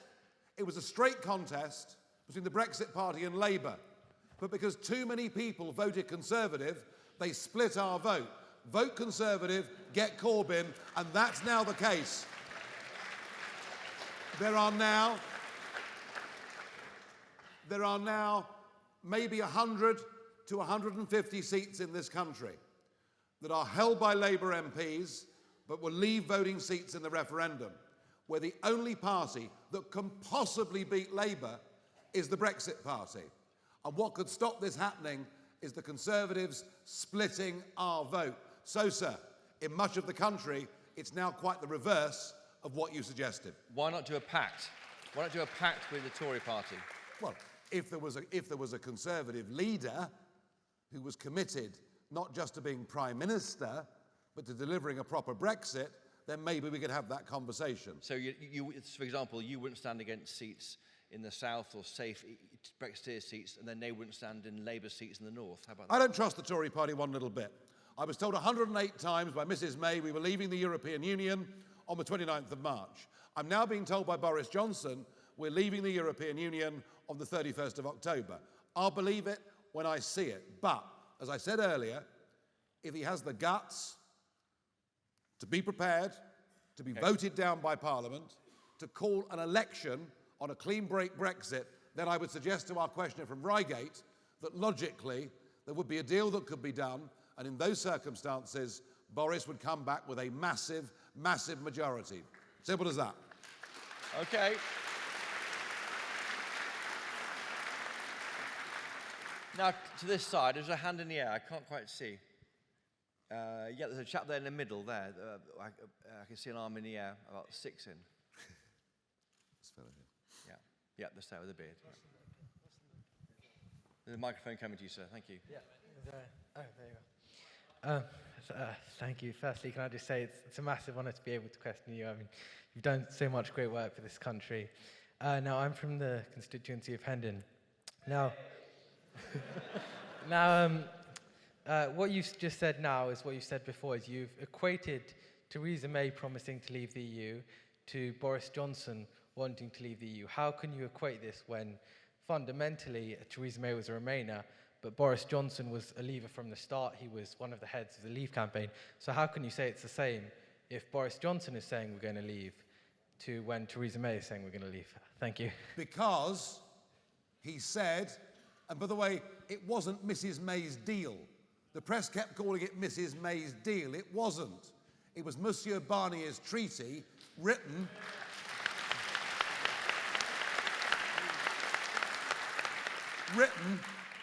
It was a straight contest between the Brexit Party and Labour. But because too many people voted Conservative, they split our vote. Vote Conservative, get Corbyn, and that's now the case. There are now maybe 100 to 150 seats in this country that are held by Labour MPs but will leave voting seats in the referendum, where the only party that can possibly beat Labour is the Brexit Party. And what could stop this happening is the Conservatives splitting our vote. So, sir, in much of the country, it's now quite the reverse of what you suggested. Why not do a pact? Why not do a pact with the Tory party? Well, if there was a Conservative leader who was committed not just to being Prime Minister, but to delivering a proper Brexit, then maybe we could have that conversation. So, for example, you wouldn't stand against seats in the south or safe Brexiteer seats, and then they wouldn't stand in Labour seats in the north. How about that? I don't trust the Tory party one little bit. I was told 108 times by Mrs May we were leaving the European Union on the 29th of March. I'm now being told by Boris Johnson we're leaving the European Union on the 31st of October. I'll believe it when I see it. But, as I said earlier, if he has the guts to be prepared, to be voted down by Parliament, to call an election on a clean break Brexit, then I would suggest to our questioner from Reigate that logically there would be a deal that could be done, and in those circumstances, Boris would come back with a massive, massive majority. Simple as that. Okay. Now, to this side, there's a hand in the air. I can't quite see. Yeah, there's a chap there in the middle there. I can see an arm in the air, about 6 in. This fellow here. Yeah, the star with the beard. Yeah. The microphone coming to you, sir. Thank you. Yeah. There you go. Thank you. Firstly, can I just say it's a massive honour to be able to question you. I mean, you've done so much great work for this country. Now, I'm from the constituency of Hendon. Now, what you've just said now is what you said before, is you've equated Theresa May promising to leave the EU to Boris Johnson wanting to leave the EU. How can you equate this when fundamentally Theresa May was a Remainer, but Boris Johnson was a Leaver from the start? He was one of the heads of the Leave campaign. So how can you say it's the same if Boris Johnson is saying we're going to leave to when Theresa May is saying we're going to leave? Thank you. Because he said, and by the way, it wasn't Mrs. May's deal. The press kept calling it Mrs. May's deal. It wasn't. It was Monsieur Barnier's treaty, written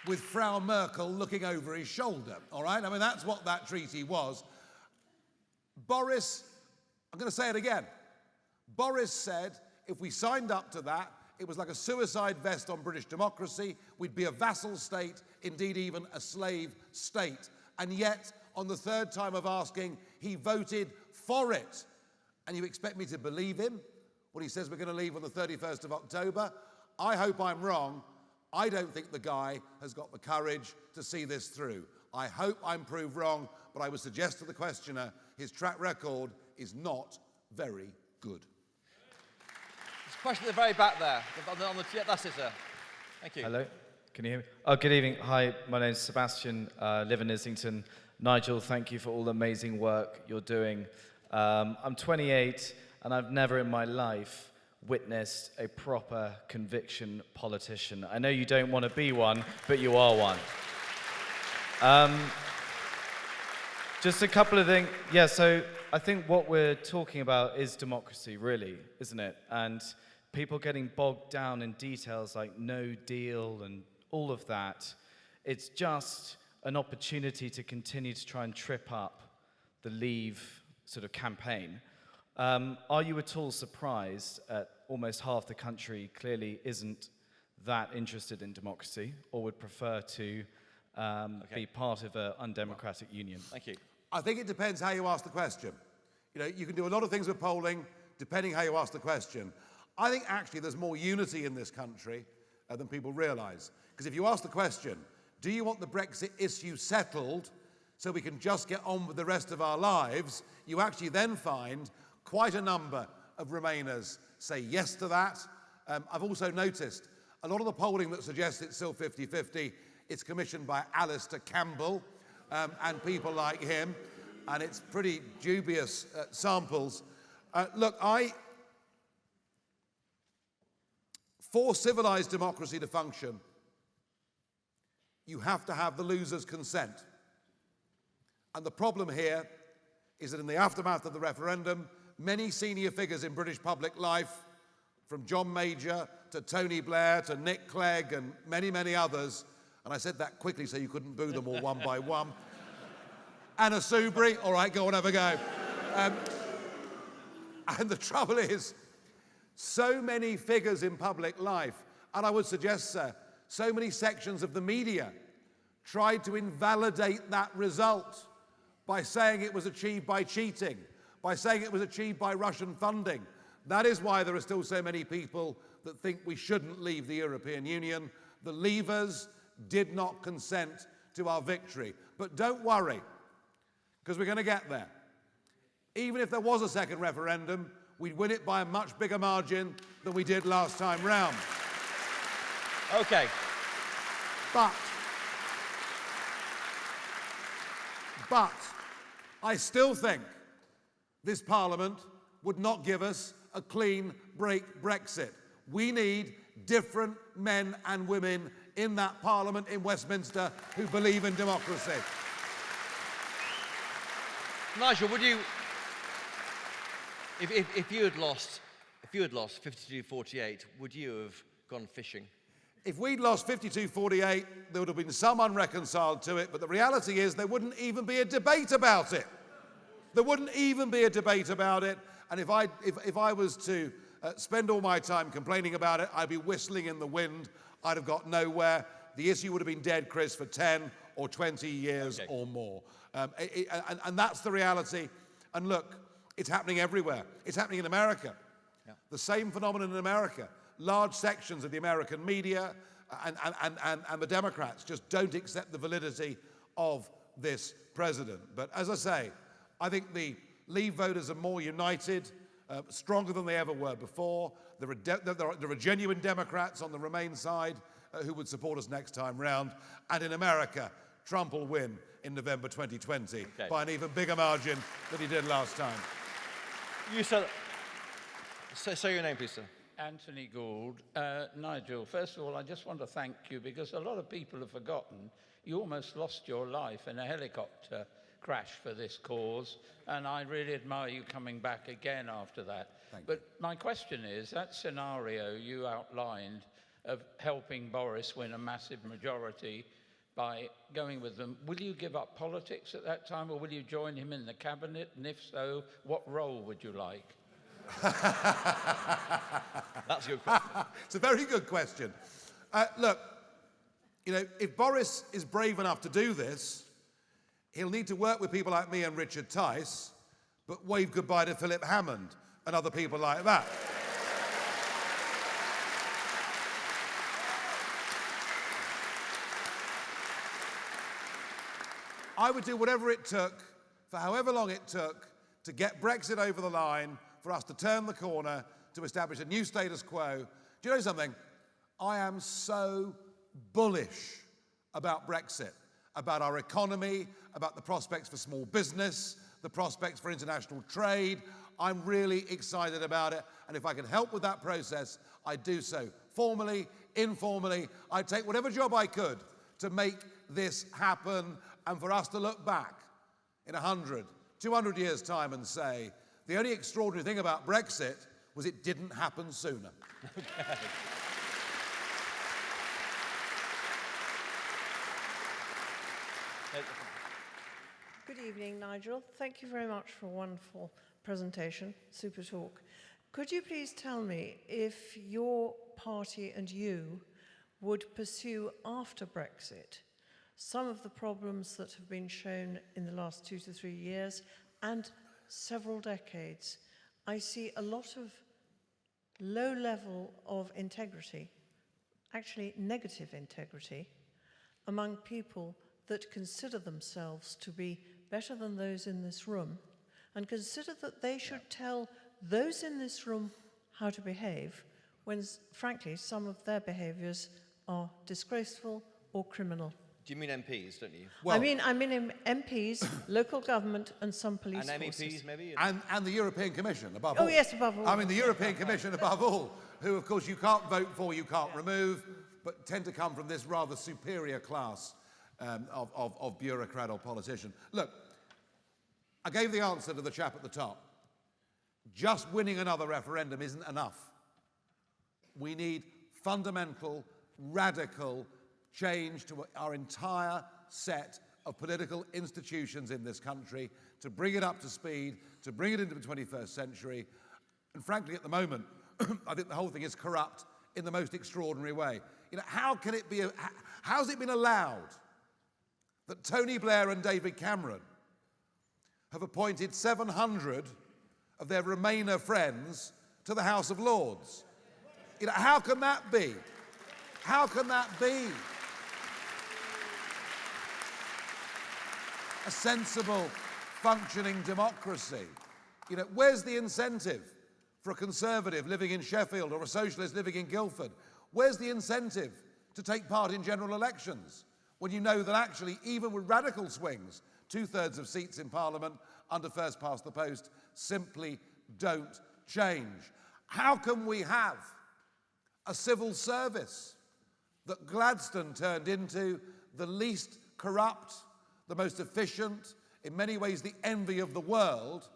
with Frau Merkel looking over his shoulder, all right? I mean, that's what that treaty was. Boris, I'm going to say it again. Boris said if we signed up to that, it was like a suicide vest on British democracy. We'd be a vassal state, indeed even a slave state. And yet, on the third time of asking, he voted for it. And you expect me to believe him when he says we're going to leave on the 31st of October? I hope I'm wrong. I don't think the guy has got the courage to see this through. I hope I'm proved wrong, but I would suggest to the questioner his track record is not very good. There's a question at the very back there. Yeah, that's it, sir. Thank you. Hello, can you hear me? Oh, good evening. Hi, my name's Sebastian, live in Islington. Nigel, thank you for all the amazing work you're doing. I'm 28, and I've never in my life witnessed a proper conviction politician. I know you don't want to be one, but you are one. Just a couple of things. Yeah, so I think what we're talking about is democracy, really, isn't it? And people getting bogged down in details like no deal and all of that. It's just an opportunity to continue to try and trip up the Leave sort of campaign. Are you at all surprised at almost half the country clearly isn't that interested in democracy or would prefer to be part of an undemocratic union? Thank you. I think it depends how you ask the question. You know, you can do a lot of things with polling, depending how you ask the question. I think actually there's more unity in this country than people realise. Because if you ask the question, do you want the Brexit issue settled so we can just get on with the rest of our lives, you actually then find quite a number of Remainers say yes to that. I've also noticed a lot of the polling that suggests it's still 50-50, it's commissioned by Alistair Campbell and people like him, and it's pretty dubious samples. Look, for civilized democracy to function, you have to have the loser's consent. And the problem here is that in the aftermath of the referendum, many senior figures in British public life, from John Major to Tony Blair to Nick Clegg and many, many others, and I said that quickly so you couldn't boo them all one by one. Anna Soubry, all right, go on, have a go. And the trouble is, so many figures in public life, and I would suggest, sir, so many sections of the media tried to invalidate that result by saying it was achieved by cheating, by saying it was achieved by Russian funding. That is why there are still so many people that think we shouldn't leave the European Union. The Leavers did not consent to our victory. But don't worry, because we're going to get there. Even if there was a second referendum, we'd win it by a much bigger margin than we did last time round. Okay. But I still think this Parliament would not give us a clean break Brexit. We need different men and women in that Parliament in Westminster who believe in democracy. Nigel, would you, if you had lost 52-48, would you have gone fishing? If we'd lost 52-48, there would have been some unreconciled to it, but the reality is there wouldn't even be a debate about it. There wouldn't even be a debate about it, and if I was to spend all my time complaining about it, I'd be whistling in the wind. I'd have got nowhere. the issue would have been dead, Chris, for 10 or 20 years or more. And that's the reality. And look, it's happening everywhere. It's happening in America. Yeah. The same phenomenon in America. Large sections of the American media and the Democrats just don't accept the validity of this president. But as I say, I think the Leave voters are more united, stronger than they ever were before. There are genuine Democrats on the Remain side who would support us next time round. And in America, Trump will win in November 2020 by an even bigger margin than he did last time. You said... Say your name, please, sir. Anthony Gould. Nigel, first of all, I just want to thank you because a lot of people have forgotten you almost lost your life in a helicopter crash for this cause, and I really admire you coming back again after that. But my question is, that scenario you outlined of helping Boris win a massive majority by going with them, will you give up politics at that time, or will you join him in the cabinet? And if so, what role would you like? That's a good question. It's a very good question. Look, you know, if Boris is brave enough to do this, he'll need to work with people like me and Richard Tice, but wave goodbye to Philip Hammond and other people like that. I would do whatever it took, for however long it took, to get Brexit over the line, for us to turn the corner, to establish a new status quo. Do you know something? I am so bullish about Brexit, about our economy, about the prospects for small business, the prospects for international trade. I'm really excited about it, and if I can help with that process, I'd do so. Formally, informally, I'd take whatever job I could to make this happen, and for us to look back in 100, 200 years' time and say, the only extraordinary thing about Brexit was it didn't happen sooner. Good evening, Nigel. Thank you very much for a wonderful presentation, super talk. Could you please tell me if your party and you would pursue after Brexit some of the problems that have been shown in the last 2 to 3 years and several decades? I see a lot of low level of integrity, actually negative integrity, among people that consider themselves to be better than those in this room and consider that they should tell those in this room how to behave when, frankly, some of their behaviours are disgraceful or criminal. Do you mean MPs, don't you? Well, I mean MPs, local government and some police and forces. MEPs, maybe? and the European Commission, above all. Oh, yes, above all. I mean, the European Commission, above all, who, of course, you can't vote for, you can't remove, but tend to come from this rather superior class of bureaucrat or politician. Look, I gave the answer to the chap at the top. Just winning another referendum isn't enough. We need fundamental, radical change to our entire set of political institutions in this country to bring it up to speed, to bring it into the 21st century. And frankly, at the moment, I think the whole thing is corrupt in the most extraordinary way. You know, how's it been allowed that Tony Blair and David Cameron have appointed 700 of their Remainer friends to the House of Lords? You know, how can that be? How can that be? A sensible, functioning democracy. You know, where's the incentive for a Conservative living in Sheffield or a Socialist living in Guildford? Where's the incentive to take part in general elections when you know that actually, even with radical swings, 2/3 of seats in Parliament under first past the post simply don't change? How can we have a civil service that Gladstone turned into the least corrupt, the most efficient, in many ways the envy of the world,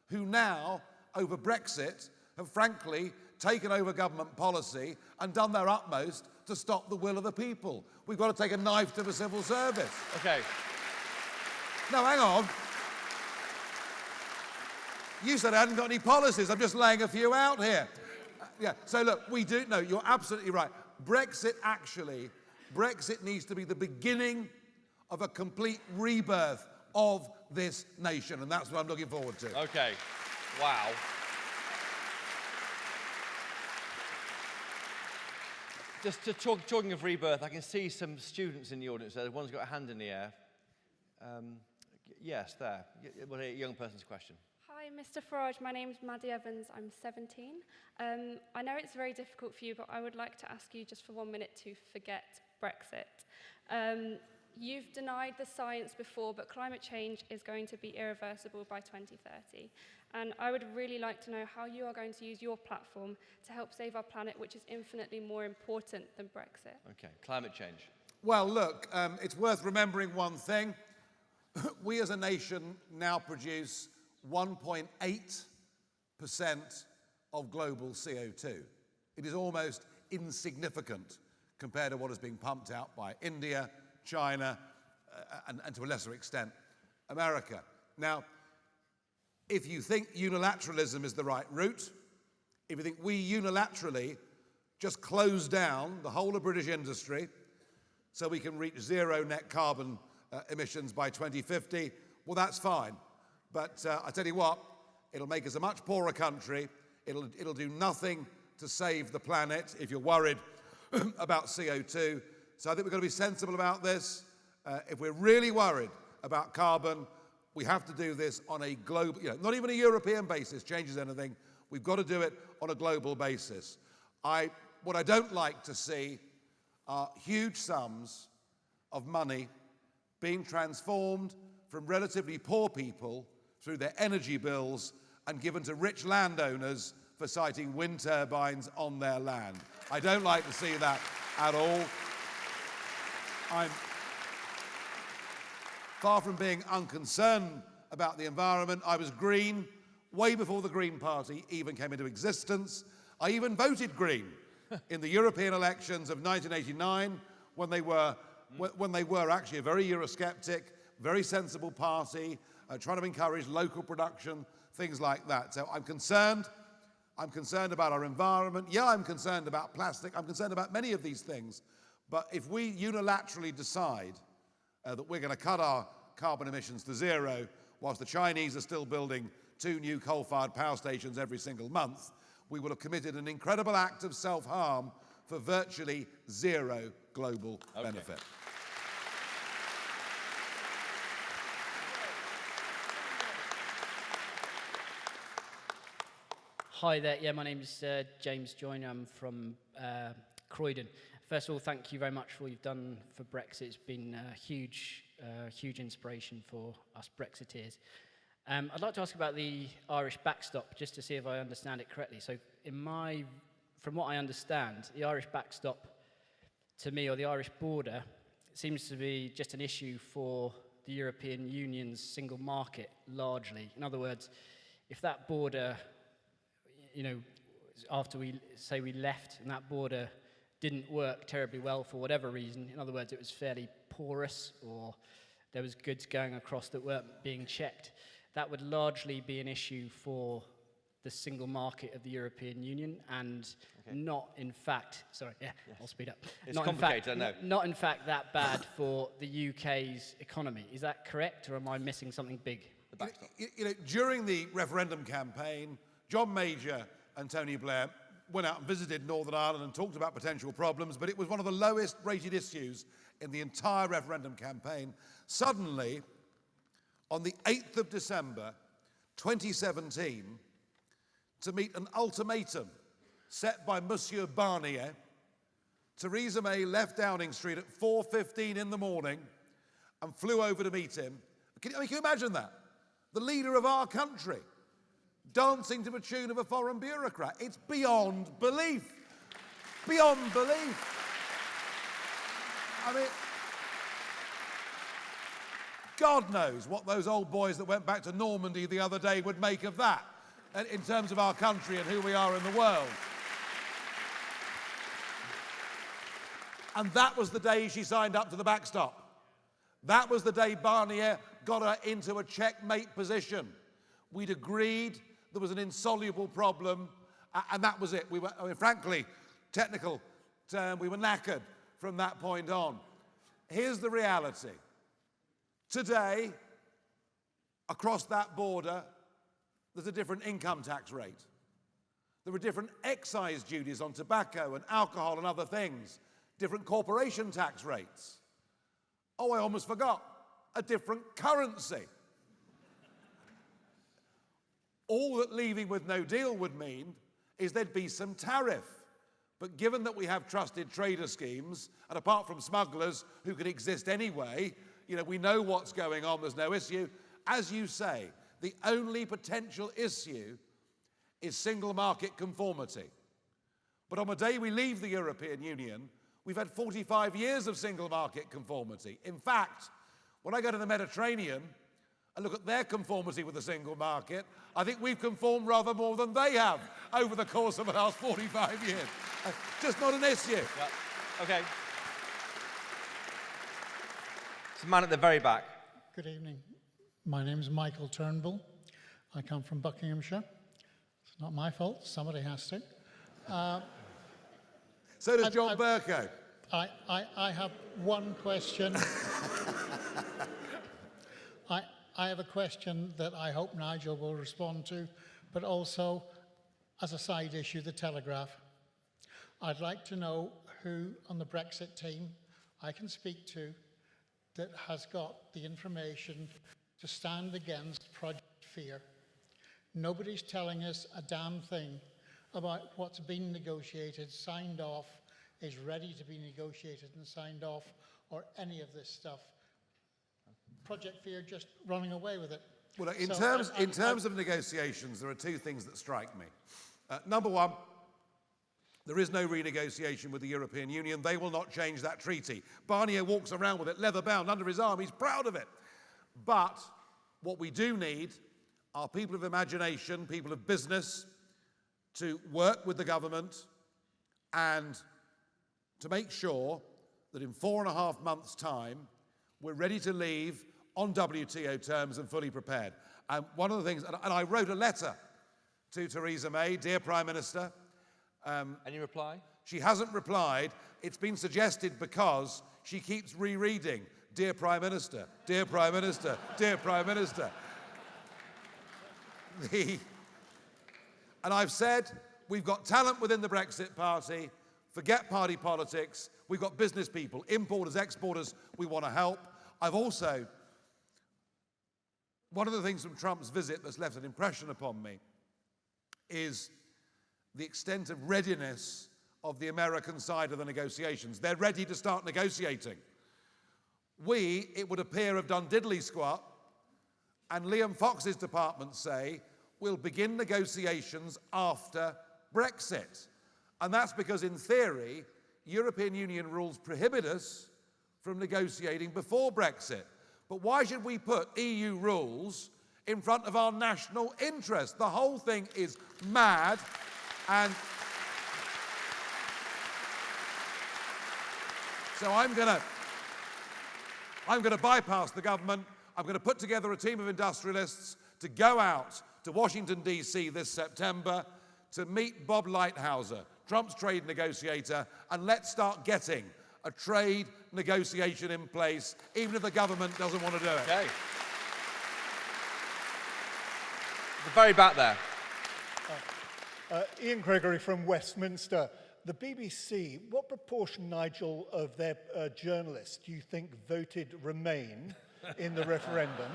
who now, over Brexit, have frankly taken over government policy and done their utmost to stop the will of the people? We've got to take a knife to the civil service. Okay. No, hang on. You said I hadn't got any policies. I'm just laying a few out here. Yeah, so look, we do, no, you're absolutely right. Brexit actually Brexit needs to be the beginning of a complete rebirth of this nation, and that's what I'm looking forward to. Okay. Wow. Just talking of rebirth, I can see some students in the audience there. One's got a hand in the air. Yes, there. Well, a young person's question. Hi, Mr. Farage. My name's Maddie Evans. I'm 17. I know it's very difficult for you, but I would like to ask you just for 1 minute to forget Brexit. You've denied the science before, but climate change is going to be irreversible by 2030. And I would really like to know how you are going to use your platform to help save our planet, which is infinitely more important than Brexit. Okay, climate change. Well, look, it's worth remembering one thing. We as a nation now produce 1.8% of global CO2. It is almost insignificant compared to what is being pumped out by India, China, and to a lesser extent, America. Now, if you think unilateralism is the right route, if you think we unilaterally just close down the whole of British industry so we can reach zero net carbon emissions by 2050, well, that's fine. But I tell you what, it'll make us a much poorer country. It'll do nothing to save the planet if you're worried about CO2. So I think we've got to be sensible about this. If we're really worried about carbon, we have to do this on a global, not even a European basis changes anything. We've got to do it on a global basis. What I don't like to see are huge sums of money being transformed from relatively poor people through their energy bills and given to rich landowners for siting wind turbines on their land. I don't like to see that at all. I'm far from being unconcerned about the environment. I was Green way before the Green Party even came into existence. I even voted Green in the European elections of 1989 when they were actually a very Eurosceptic, very sensible party, trying to encourage local production, things like that. So I'm concerned. I'm concerned about our environment. Yeah, I'm concerned about plastic. I'm concerned about many of these things. But if we unilaterally decide that we're going to cut our carbon emissions to zero, whilst the Chinese are still building 2 new coal-fired power stations every single month, we will have committed an incredible act of self-harm for virtually zero global benefit. Hi there. Yeah, my name is James Joyner. I'm from Croydon. First of all, thank you very much for all you've done for Brexit. It's been a huge inspiration for us Brexiteers. I'd like to ask about the Irish backstop, just to see if I understand it correctly. So, from what I understand, the Irish backstop, to me, or the Irish border, seems to be just an issue for the European Union's single market, largely. In other words, if that border, after we left and that border didn't work terribly well for whatever reason, in other words, it was fairly porous or there was goods going across that weren't being checked, that would largely be an issue for the single market of the European Union and not in fact, I'll speed up. It's complicated, I know. Not in fact that bad for the UK's economy. Is that correct, or am I missing something big? During the referendum campaign, John Major and Tony Blair went out and visited Northern Ireland and talked about potential problems, but it was one of the lowest rated issues in the entire referendum campaign. Suddenly, on the 8th of December, 2017, to meet an ultimatum set by Monsieur Barnier, Theresa May left Downing Street at 4:15 in the morning and flew over to meet him. Can you imagine that? The leader of our country dancing to the tune of a foreign bureaucrat. It's beyond belief. Beyond belief. I mean, God knows what those old boys that went back to Normandy the other day would make of that in terms of our country and who we are in the world. And that was the day she signed up to the backstop. That was the day Barnier got her into a checkmate position. We'd agreed there was an insoluble problem, and that was it. We were, frankly, technical term, we were knackered from that point on. Here's the reality. Today, across that border, there's a different income tax rate. There are different excise duties on tobacco and alcohol and other things, different corporation tax rates. Oh, I almost forgot, a different currency. All that leaving with no deal would mean is there'd be some tariff. But given that we have trusted trader schemes, and apart from smugglers who could exist anyway, we know what's going on, there's no issue. As you say, the only potential issue is single market conformity. But on the day we leave the European Union, we've had 45 years of single market conformity. In fact, when I go to the Mediterranean and look at their conformity with the single market, I think we've conformed rather more than they have over the course of the last 45 years. Just not an issue. Yeah. Okay. It's the man at the very back. Good evening. My name is Michael Turnbull. I come from Buckinghamshire. It's not my fault. Somebody has to. So does John Bercow. I have one question. I have a question that I hope Nigel will respond to, but also, as a side issue, the Telegraph. I'd like to know who on the Brexit team I can speak to that has got the information to stand against Project Fear. Nobody's telling us a damn thing about what's been negotiated, signed off, is ready to be negotiated and signed off, or any of this stuff. Project Fear just running away with it. Well, in terms of negotiations, there are two things that strike me. Number one, there is no renegotiation with the European Union. They will not change that treaty. Barnier walks around with it leather-bound under his arm. He's proud of it. But what we do need are people of imagination, people of business, to work with the government and to make sure that in 4.5 months' time, we're ready to leave on WTO terms and fully prepared. And one of the things, and I wrote a letter to Theresa May, dear Prime Minister. Any reply? She hasn't replied. It's been suggested because she keeps rereading, dear Prime Minister, dear Prime Minister, dear Prime Minister. And I've said, we've got talent within the Brexit Party, forget party politics, we've got business people, importers, exporters, we want to help. I've also, one of the things from Trump's visit that's left an impression upon me is the extent of readiness of the American side of the negotiations. They're ready to start negotiating. We, it would appear, have done diddly squat, and Liam Fox's department say we'll begin negotiations after Brexit. And that's because, in theory, European Union rules prohibit us from negotiating before Brexit. But why should we put EU rules in front of our national interest? The whole thing is mad, and so I'm going to bypass the government. I'm going to put together a team of industrialists to go out to Washington, D.C. this September to meet Bob Lighthizer, Trump's trade negotiator, and let's start getting a trade negotiation in place, even if the government doesn't want to do it. Okay. The very back there. Ian Gregory from Westminster. The BBC, what proportion, Nigel, of their journalists do you think voted Remain in the referendum?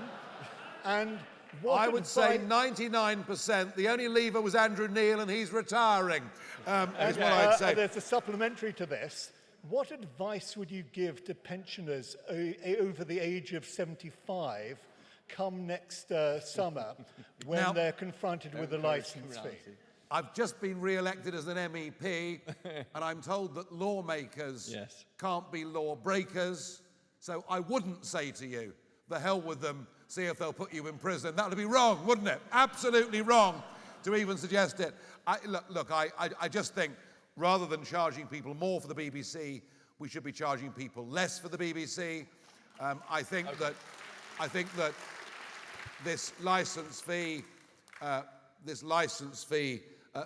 And what I would say 99%. The only leaver was Andrew Neil, and he's retiring, is what I'd say. There's a supplementary to this. What advice would you give to pensioners over the age of 75 come next summer when they're confronted with a licence fee? I've just been re-elected as an MEP, and I'm told that lawmakers can't be law breakers. So I wouldn't say to you, the hell with them, see if they'll put you in prison. That would be wrong, wouldn't it? Absolutely wrong to even suggest it. I just think rather than charging people more for the BBC, we should be charging people less for the BBC. I think that this license fee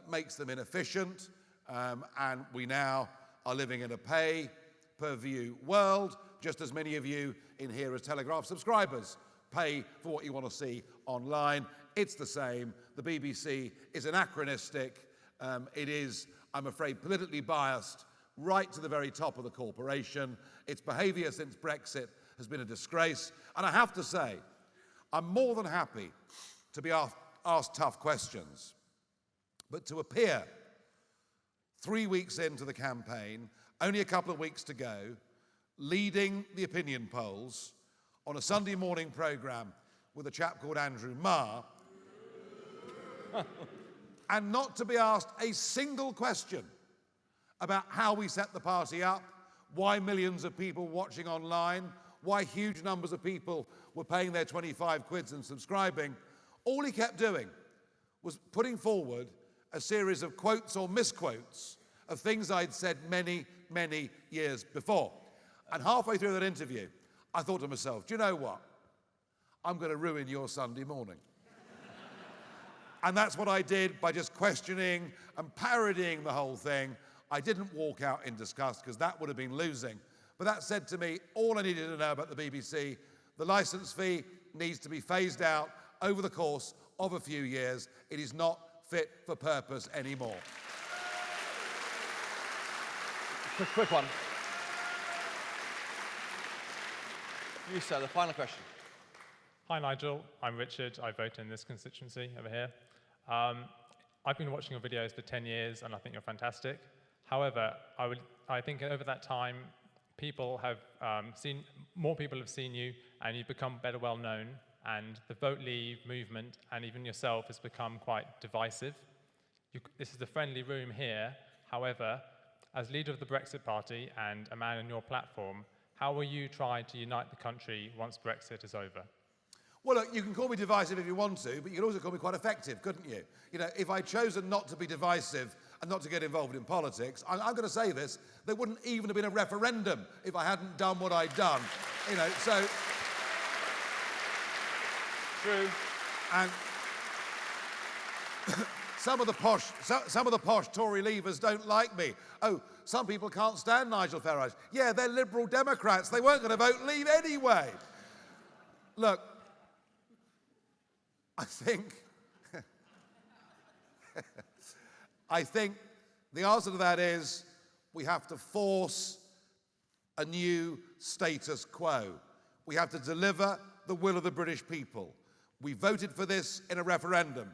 makes them inefficient, and we now are living in a pay pay-per-view world, just as many of you in here as Telegraph subscribers pay for what you want to see online. It's the same. The BBC is anachronistic. It is, I'm afraid, politically biased right to the very top of the corporation. Its behaviour since Brexit has been a disgrace. And I have to say, I'm more than happy to be asked tough questions. But to appear 3 weeks into the campaign, only a couple of weeks to go, leading the opinion polls on a Sunday morning programme with a chap called Andrew Marr, and not to be asked a single question about how we set the party up, why millions of people watching online, why huge numbers of people were paying their 25 quids and subscribing. All he kept doing was putting forward a series of quotes or misquotes of things I'd said many, many years before. And halfway through that interview, I thought to myself, do you know what? I'm going to ruin your Sunday morning. And that's what I did by just questioning and parodying the whole thing. I didn't walk out in disgust because that would have been losing. But that said to me all I needed to know about the BBC. The licence fee needs to be phased out over the course of a few years. It is not fit for purpose anymore. Quick one. You, sir, the final question. Hi, Nigel. I'm Richard. I vote in this constituency over here. I've been watching your videos for 10 years, and I think you're fantastic. However, I think over that time, more people have seen you, and you've become better well known, and the Vote Leave movement, and even yourself, has become quite divisive. This is a friendly room here. However, as leader of the Brexit Party and a man on your platform, how will you try to unite the country once Brexit is over? Well, look, you can call me divisive if you want to, but you can also call me quite effective, couldn't you? You know, if I'd chosen not to be divisive and not to get involved in politics, I'm going to say this, there wouldn't even have been a referendum if I hadn't done what I'd done. You know, so... True. And some of the posh Tory leavers don't like me. Oh, some people can't stand Nigel Farage. Yeah, they're Liberal Democrats. They weren't going to vote Leave anyway. Look, I think the answer to that is we have to force a new status quo. We have to deliver the will of the British people. We voted for this in a referendum.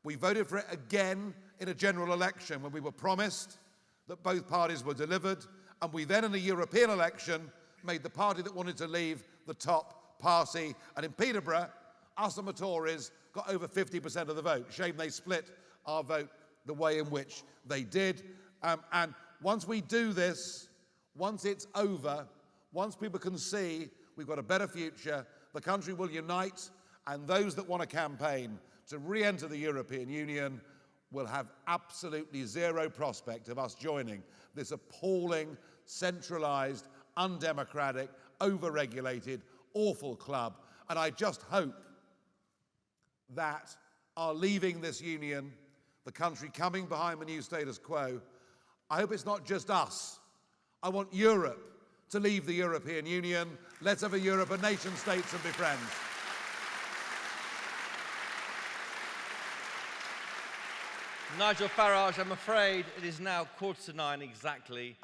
We voted for it again in a general election when we were promised that both parties were delivered, and we then in the European election made the party that wanted to leave the top party. And in Peterborough, us and the Tories got over 50% of the vote. Shame they split our vote the way in which they did. And once we do this, once it's over, once people can see we've got a better future, the country will unite, and those that want to campaign to re-enter the European Union will have absolutely zero prospect of us joining this appalling, centralised, undemocratic, over-regulated, awful club. And I just hope that our leaving this union, the country coming behind the new status quo, I hope it's not just us. I want Europe to leave the European Union. Let's have a Europe of nation states and be friends. Nigel Farage, I'm afraid it is now 9:15 exactly.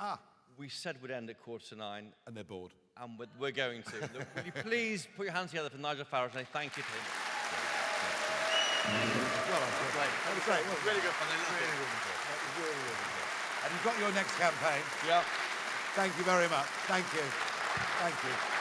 We said we'd end at 9:15. And they're bored. And we're going to. Will you please put your hands together for Nigel Farage and thank you to him. Well, that was great. Really good fun. Really good. And you've got your next campaign. Yeah. Thank you very much. Thank you. Thank you.